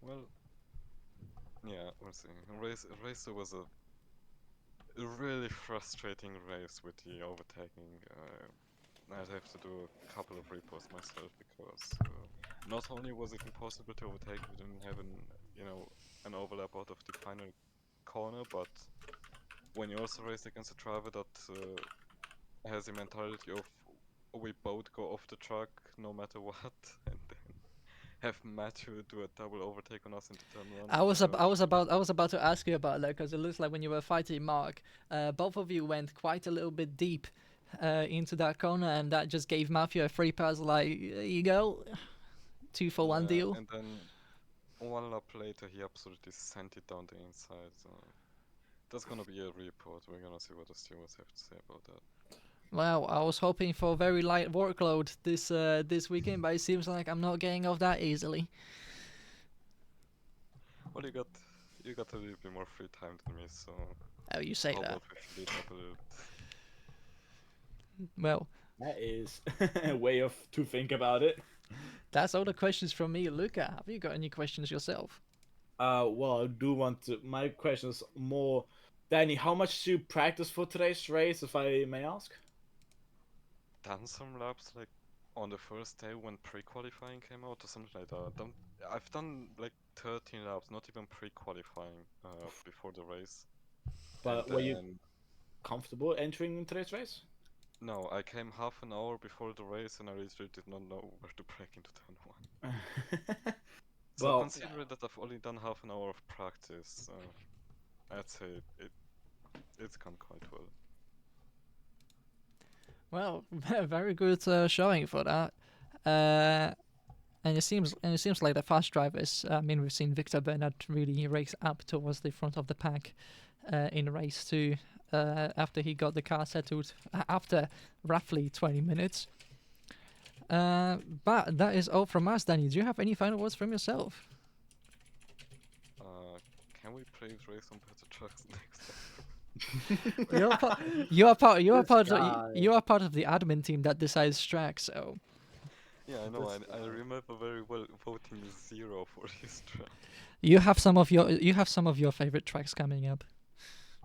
Speaker 4: Well, yeah, we'll see. Race was a really frustrating race with the overtaking. I'd have to do a couple of reports myself because not only was it impossible to overtake, we didn't have an overlap out of the final corner, but when you also race against a driver that has the mentality of we both go off the track no matter what, and then have Matthew do a double overtake on us into turn 1.
Speaker 1: I was about to ask you about that because it looks like when you were fighting Mark, both of you went quite a little bit deep into that corner, and that just gave Matthew a free pass. Like, here you go, 2-for-1 deal.
Speaker 4: And then 1 lap later, he absolutely sent it down the inside. So that's gonna be a report. We're gonna see what the stewards have to say about that.
Speaker 1: Well, I was hoping for very light workload this weekend, but it seems like I'm not getting off that easily.
Speaker 4: Well, you got a little bit more free time than me, so.
Speaker 1: Oh, you say
Speaker 4: how
Speaker 1: that.
Speaker 4: about we speed up a little?
Speaker 1: Well,
Speaker 2: That is a way of to think about it.
Speaker 1: that's all the questions from me. Luca, have you got any questions yourself?
Speaker 2: Well, I do want to. My question is more, Danny. How much do you practice for today's race, if I may ask?
Speaker 4: Done some laps like on the first day when pre-qualifying came out or something like that. I've done like 13 laps, not even pre-qualifying before the race.
Speaker 2: But
Speaker 4: And
Speaker 2: were you
Speaker 4: then-
Speaker 2: comfortable entering in today's race?
Speaker 4: No, I came half an hour before the race and I literally did not know where to brake into turn 1. So
Speaker 2: Well,
Speaker 4: considering that I've only done half an hour of practice, I'd say it's gone quite well.
Speaker 1: Well, very good showing for that. And it seems like the fast drivers. I mean, we've seen Victor Bernard really race up towards the front of the pack in race 2 after he got the car settled after roughly 20 minutes. But that is all from us, Danny. Do you have any final words from yourself?
Speaker 4: Can we please race on better trucks next time?
Speaker 1: You are part
Speaker 2: This
Speaker 1: of
Speaker 2: guy.
Speaker 1: you are part of the admin team that decides tracks. So
Speaker 4: Yeah, I know.
Speaker 2: That's,
Speaker 4: I remember very well voting 0 for this track.
Speaker 1: You have some of your favorite tracks coming up.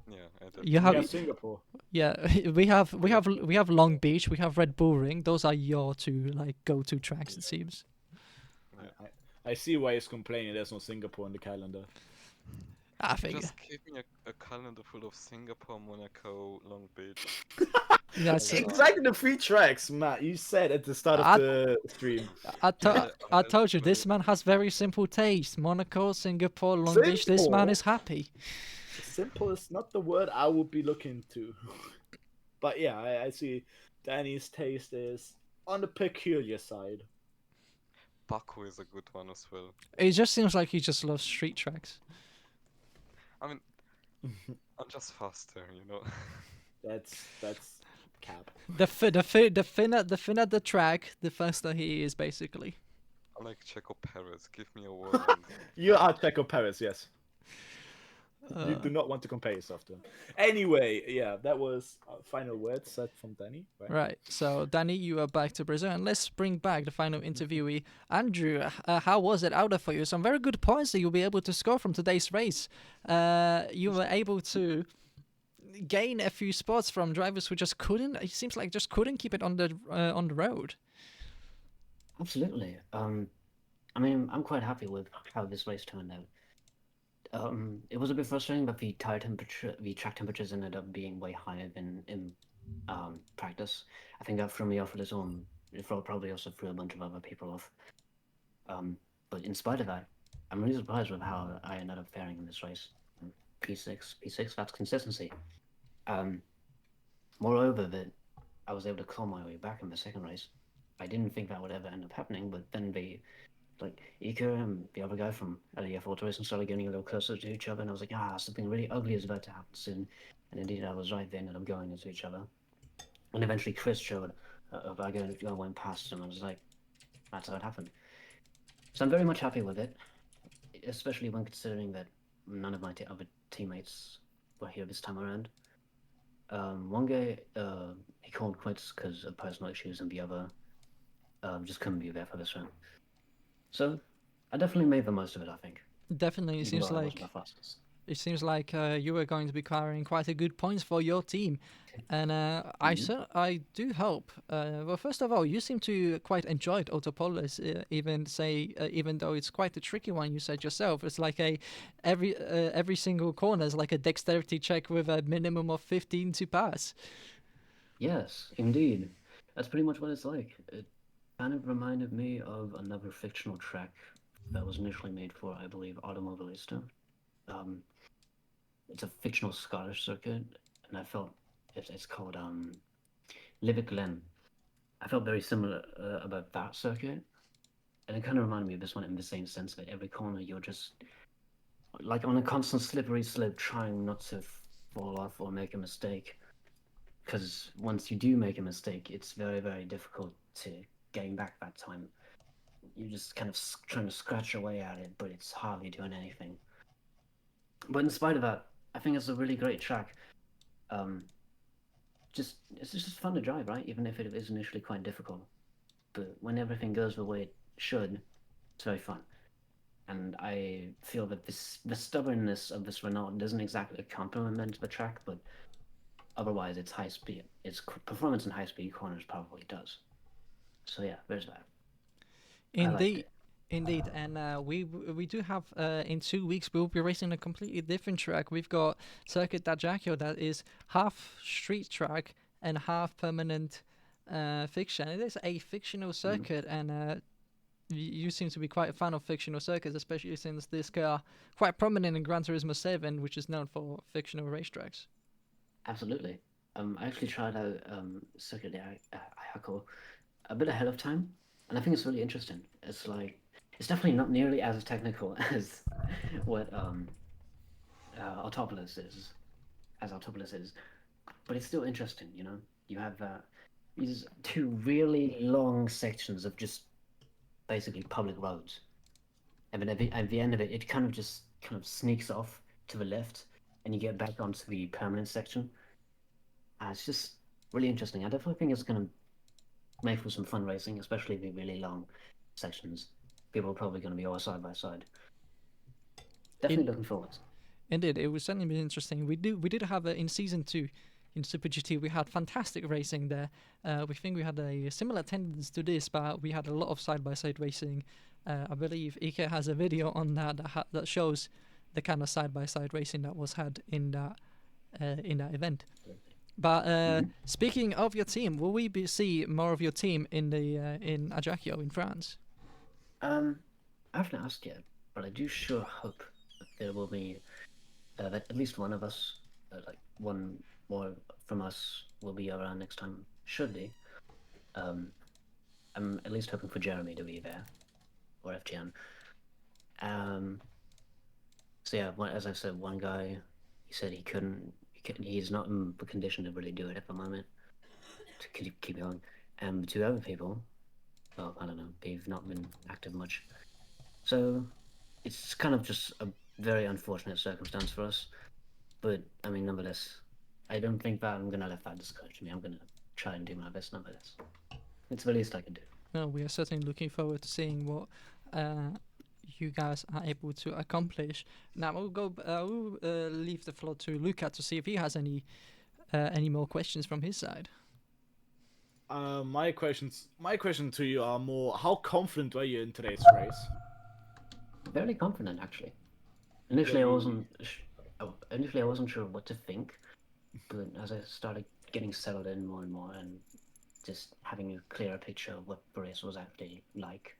Speaker 4: Yeah, I
Speaker 1: You
Speaker 4: definitely.
Speaker 1: have
Speaker 2: yeah, Singapore.
Speaker 1: yeah, we have Long Beach, we have Red Bull Ring. Those are your two like go-to tracks, it seems.
Speaker 4: Yeah.
Speaker 2: I see why he's complaining there's no Singapore on the calendar.
Speaker 1: I think
Speaker 4: Just give me a calendar full of Singapore, Monaco, Long Beach.
Speaker 1: that's
Speaker 4: I'll,
Speaker 2: Exactly the 3 tracks, Matt. You said at the start of
Speaker 1: I-
Speaker 2: the stream.
Speaker 1: I told you
Speaker 4: play
Speaker 1: this man has very simple taste. Monaco, Singapore, Long Beach. This man
Speaker 2: Simple?
Speaker 1: is happy.
Speaker 2: Simple is not the word I would be looking to. But yeah, I see Danny's taste is on the peculiar side.
Speaker 4: Baku is a good one as well.
Speaker 1: It just seems like he just loves street tracks.
Speaker 4: I mean, I'm just faster, you know.
Speaker 2: That's cap.
Speaker 1: The thinner the track, the faster he is basically.
Speaker 4: I like Checo Perez. Give me a word. And
Speaker 2: You are Checo Perez, yes. You
Speaker 1: Uh,
Speaker 2: do not want to compare yourself to him. Anyway, yeah, that was final words said from Danny, right?
Speaker 1: Right. So Danny, you are back to Brazil, and let's bring back the final interviewee, Andrew. How was it out there for you? Some very good points that you'll be able to score from today's race. You were able to gain a few spots from drivers who just couldn't. It seems like just couldn't keep it on the road.
Speaker 5: Absolutely. I mean, I'm quite happy with how this race turned out. It was a bit frustrating, but the track temperatures ended up being way higher than in practice. I think that threw me off a little, and it probably also threw a bunch of other people off. But in spite of that, I'm really surprised with how I ended up faring in this race. P6, that's consistency. Moreover, that I was able to claw my way back in the second race. I didn't think that would ever end up happening, but then Ika and the other guy from LEF Auto Racing started getting a little closer to each other, and I was like, something really ugly is about to happen soon. And indeed, I was right. They ended up going into each other. And eventually, Chris showed a wagon I went past him, and I was like, that's how it happened. So I'm very much happy with it, especially when considering that none of my other teammates were here this time around. One guy, he called quits because of personal issues, and the other just couldn't be there for this round. So I definitely made the most of it, I think.
Speaker 1: Definitely,
Speaker 5: Even though I wasn't the fastest.
Speaker 1: it seems like you were going to be carrying quite a good points for your team, and I do hope. Well, first of all, you seem to quite enjoy Autopolis, even though it's quite a tricky one. You said yourself, it's like every single corner is like a dexterity check with a minimum of 15 to pass.
Speaker 5: Yes, indeed. That's pretty much what it's like. It kind of reminded me of another fictional track that was initially made for, I believe, Automobilista. It's a fictional Scottish circuit, and I felt it's called Livic Glen. I felt very similar about that circuit, and it kind of reminded me of this one in the same sense that every corner you're just like on a constant slippery slope, trying not to fall off or make a mistake. Because once you do make a mistake, it's very, very difficult to gain back that time. You're just kind of trying to scratch away at it, but it's hardly doing anything. But in spite of that, I think it's a really great track. It's just fun to drive, right? Even if it is initially quite difficult. But when everything goes the way it should, it's very fun. And I feel that the stubbornness of this Renault doesn't exactly complement the track, but otherwise its high speed, its performance in high speed corners probably does. So yeah, there's that.
Speaker 1: Indeed, and we do have in 2 weeks we'll be racing a completely different track. We've got Circuit d'Ajaccio that is half street track and half permanent fiction. It is a fictional circuit, and you seem to be quite a fan of fictional circuits, especially since this car quite prominent in Gran Turismo 7, which is known for fictional racetracks.
Speaker 5: Absolutely. I actually tried out Circuit d'Ajaccio a bit ahead of time, and I think it's really interesting. It's definitely not nearly as technical as what Autopolis is, but it's still interesting. You know, you have these two really long sections of just basically public roads, and then at the end of it, it kind of sneaks off to the left, and you get back onto the permanent section. It's just really interesting. I definitely think it's going to make for some fun racing, especially the really long sections. People are probably going to be all side by side. Definitely looking forward.
Speaker 1: Indeed, it was certainly been interesting. We did have in season 2 in Super GT. We had fantastic racing there. We think we had a similar attendance to this, but we had a lot of side by side racing. I believe Ike has a video on that shows the kind of side by side racing that was had in that event. But speaking of your team, will we see more of your team in the in Ajaccio in France?
Speaker 5: I haven't asked yet, but I do sure hope that there will be that at least one of us, like one more from us, will be around next time. Should be. I'm at least hoping for Jeremy to be there, or FGN. So yeah, as I said, one guy, he said he couldn't. He's not in the condition to really do it at the moment. To keep going. And 2 other people, well, I don't know, they've not been active much. So it's kind of just a very unfortunate circumstance for us. But I mean, nonetheless, I don't think that I'm gonna let that discourage me. I'm gonna try and do my best nonetheless. It's the least I can do.
Speaker 1: No, we are certainly looking forward to seeing what you guys are able to accomplish. Now we'll leave the floor to Luca to see if he has any more questions from his side.
Speaker 2: My question to you are more: how confident were you in today's race?
Speaker 5: Very confident, actually. Initially, I wasn't sure what to think, but as I started getting settled in more and more, and just having a clearer picture of what the race was actually like,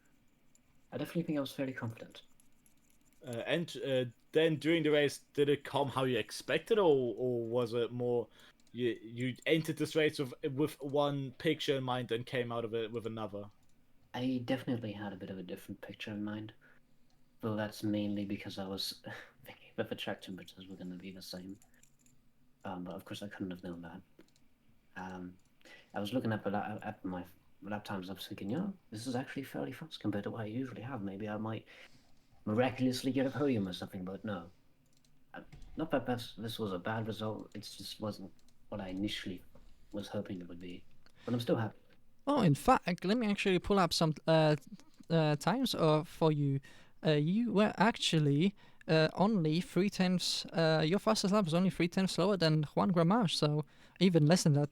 Speaker 5: I definitely think I was fairly confident.
Speaker 2: And then during the race, did it come how you expected, or was it more you entered this race with one picture in mind and came out of it with another?
Speaker 5: I definitely had a bit of a different picture in mind, though that's mainly because I was thinking that the track temperatures were going to be the same. But of course, I couldn't have known that. I was looking at my lap times. I was thinking, this is actually fairly fast compared to what I usually have. Maybe I might miraculously get a podium or something. But no, not that this was a bad result. It just wasn't what I initially was hoping it would be. But I'm still happy.
Speaker 1: Oh, in fact, let me actually pull up some times for you. You were actually only 3/10. Your fastest lap was only 3/10 slower than Juan Gramage, so even less than that.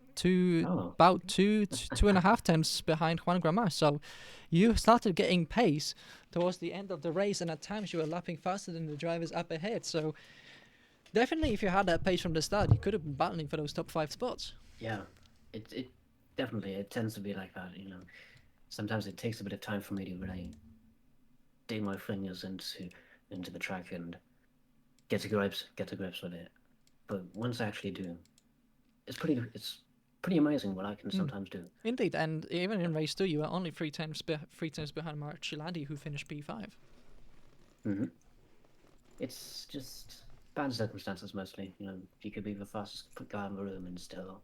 Speaker 1: About 2.5 tenths behind Juan Gramage. So you started getting pace towards the end of the race, and at times you were lapping faster than the drivers up ahead. So definitely, if you had that pace from the start, you could have been battling for those top 5 spots.
Speaker 5: Yeah, it definitely tends to be like that. Sometimes it takes a bit of time for me to really dig my fingers into the track and get to grips with it. But once I actually do, it's pretty amazing what I can sometimes do.
Speaker 1: Indeed, and even in race 2, you were only 3 tenths behind Mark Chiladi, who finished P5.
Speaker 5: Mm-hmm. It's just bad circumstances mostly. You could be the fastest guy in the room and still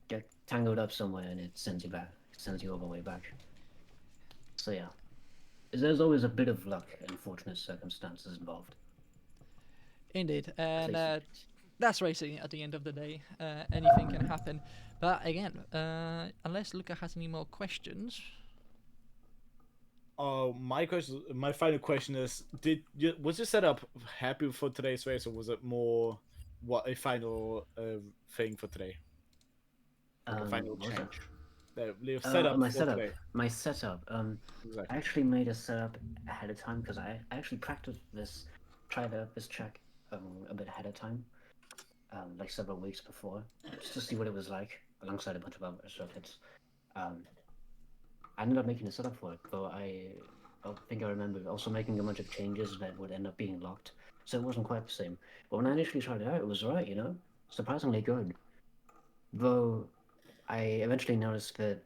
Speaker 5: get tangled up somewhere, and it sends you back. It sends you all the way back. So yeah, there's always a bit of luck and fortunate circumstances involved.
Speaker 1: Indeed, and that's racing at the end of the day. Anything can happen. But again, unless Luca has any more questions.
Speaker 2: My final question is: was your setup happy for today's race, or was it more a final thing for today? Like a final change.
Speaker 5: My setup.
Speaker 2: Exactly.
Speaker 5: I actually made a setup ahead of time because I actually practiced tried out this track a bit ahead of time, like several weeks before, just to see what it was like alongside a bunch of other circuits. I ended up making a setup for it, though I think I remember also making a bunch of changes that would end up being locked, so it wasn't quite the same. But when I initially tried it out, it was right, surprisingly good. Though I eventually noticed that,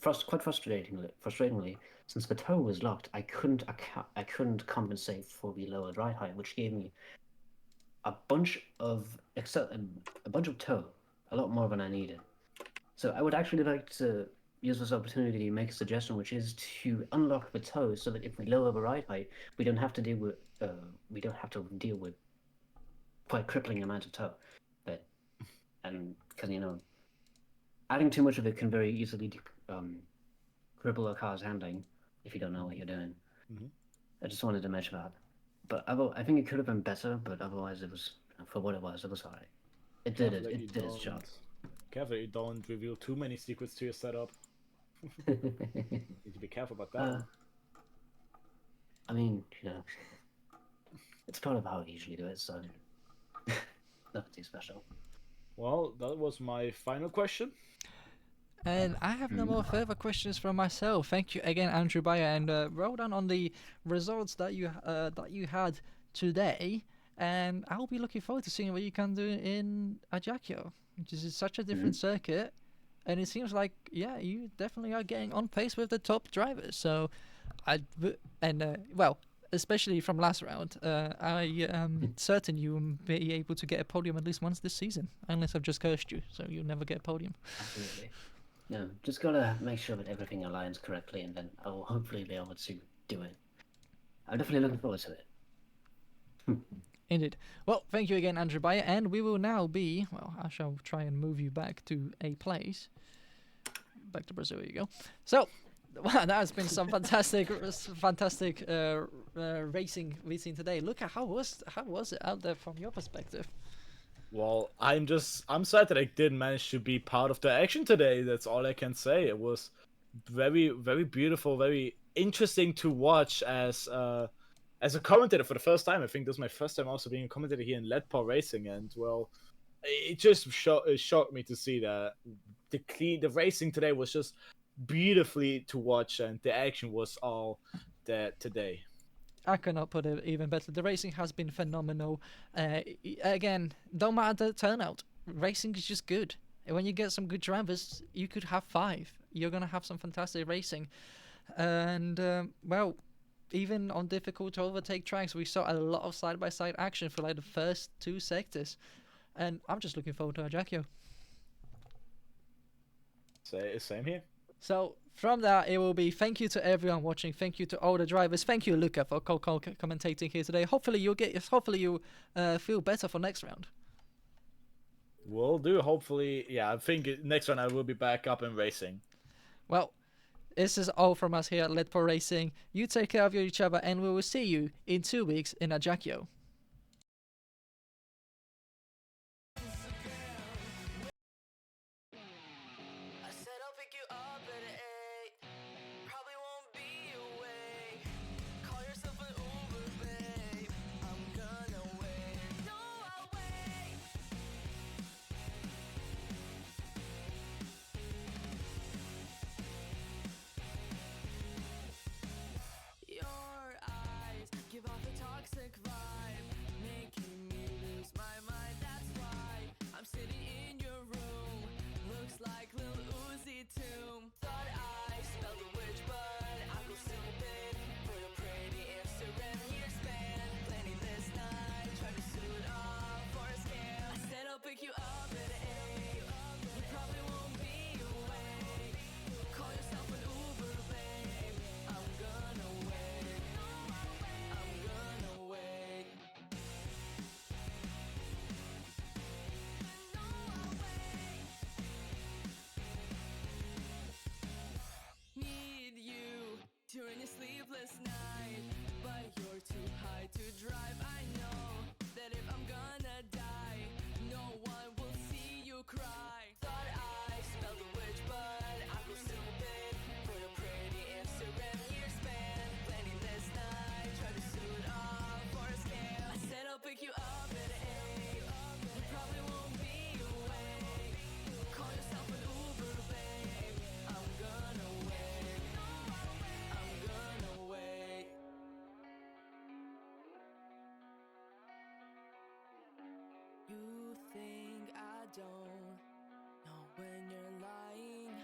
Speaker 5: quite frustratingly, since the toe was locked, I couldn't compensate for the lowered ride height, which gave me a bunch of toe, a lot more than I needed. So I would actually like to use this opportunity to make a suggestion, which is to unlock the toe so that if we lower the ride height, we don't have to deal with quite crippling amount of toe. And because adding too much of it can very easily cripple a car's handling if you don't know what you're doing.
Speaker 2: Mhm.
Speaker 5: I just wanted to mention that. But I think it could have been better, but otherwise it was, for what it was alright. It did it.
Speaker 2: Careful that you
Speaker 5: It did its job.
Speaker 2: Careful that you don't reveal too many secrets to your setup. Need to be careful about that one.
Speaker 5: I mean, it's part of how I usually do it, so nothing too special.
Speaker 2: Well, that was my final question.
Speaker 1: And I have no more further questions from myself. Thank you again, Andrew Bayer, and well done on the results that you had today. And I'll be looking forward to seeing what you can do in Ajaccio, which is such a different circuit. And it seems like, yeah, you definitely are getting on pace with the top drivers. So, well, especially from last round, I am certain you will be able to get a podium at least once this season, unless I've just cursed you, so you'll never get a podium.
Speaker 5: Absolutely. No, just gotta make sure that everything aligns correctly, and then I'll hopefully be able to do it. I'm definitely looking forward to it.
Speaker 1: Indeed. Well, thank you again, Andrew Bayer, and we will now be, well, I shall try and move you back to a place. Back to Brazil, you go. So, wow, that has been some fantastic racing we've seen today. Look at how was it out there from your perspective?
Speaker 2: Well, I'm sad that I didn't manage to be part of the action today. That's all I can say. It was very, very beautiful, very interesting to watch as a commentator for the first time. I think this is my first time also being a commentator here in Ledpaw Racing, and well, it just shocked me to see that the racing today was just beautifully to watch, and the action was all there today.
Speaker 1: I cannot put it even better. The racing has been phenomenal. Again, don't matter the turnout. Racing is just good. And when you get some good drivers, you could have 5. You're going to have some fantastic racing. And, well, even on difficult to overtake tracks, we saw a lot of side-by-side action for like the first 2 sectors. And I'm just looking forward to Ajaccio.
Speaker 2: Same here.
Speaker 1: So from that, it will be thank you to everyone watching. Thank you to all the drivers. Thank you, Luca, for commentating here today. Hopefully you feel better for next round.
Speaker 2: Will do. Hopefully, yeah. I think next round I will be back up and racing.
Speaker 1: Well, this is all from us here at Ledpaw Racing. You take care of each other, and we will see you in 2 weeks in Ajaccio. During a sleepless night, but you're too high to drive. I know that if I'm gonna die, no one will see you cry. Thought I smelled the witch, but I was stupid. For your pretty Instagram year span, planning this night, try to suit up for a scale. I said I'll pick you up at 8. You probably won't be awake. Call yourself an Uber, babe. I'm gonna wait. You think I don't know when you're lying.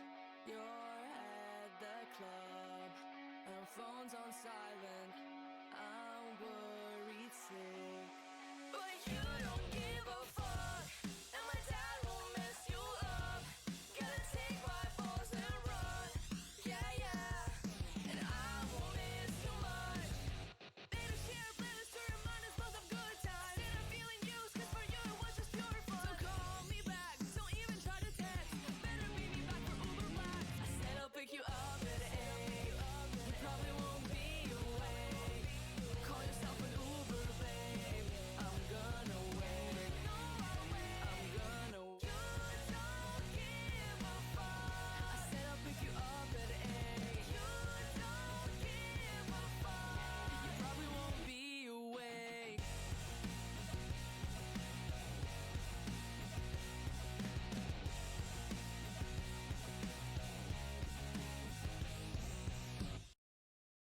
Speaker 1: You're at the club and phone's on silent. I'm worried sick.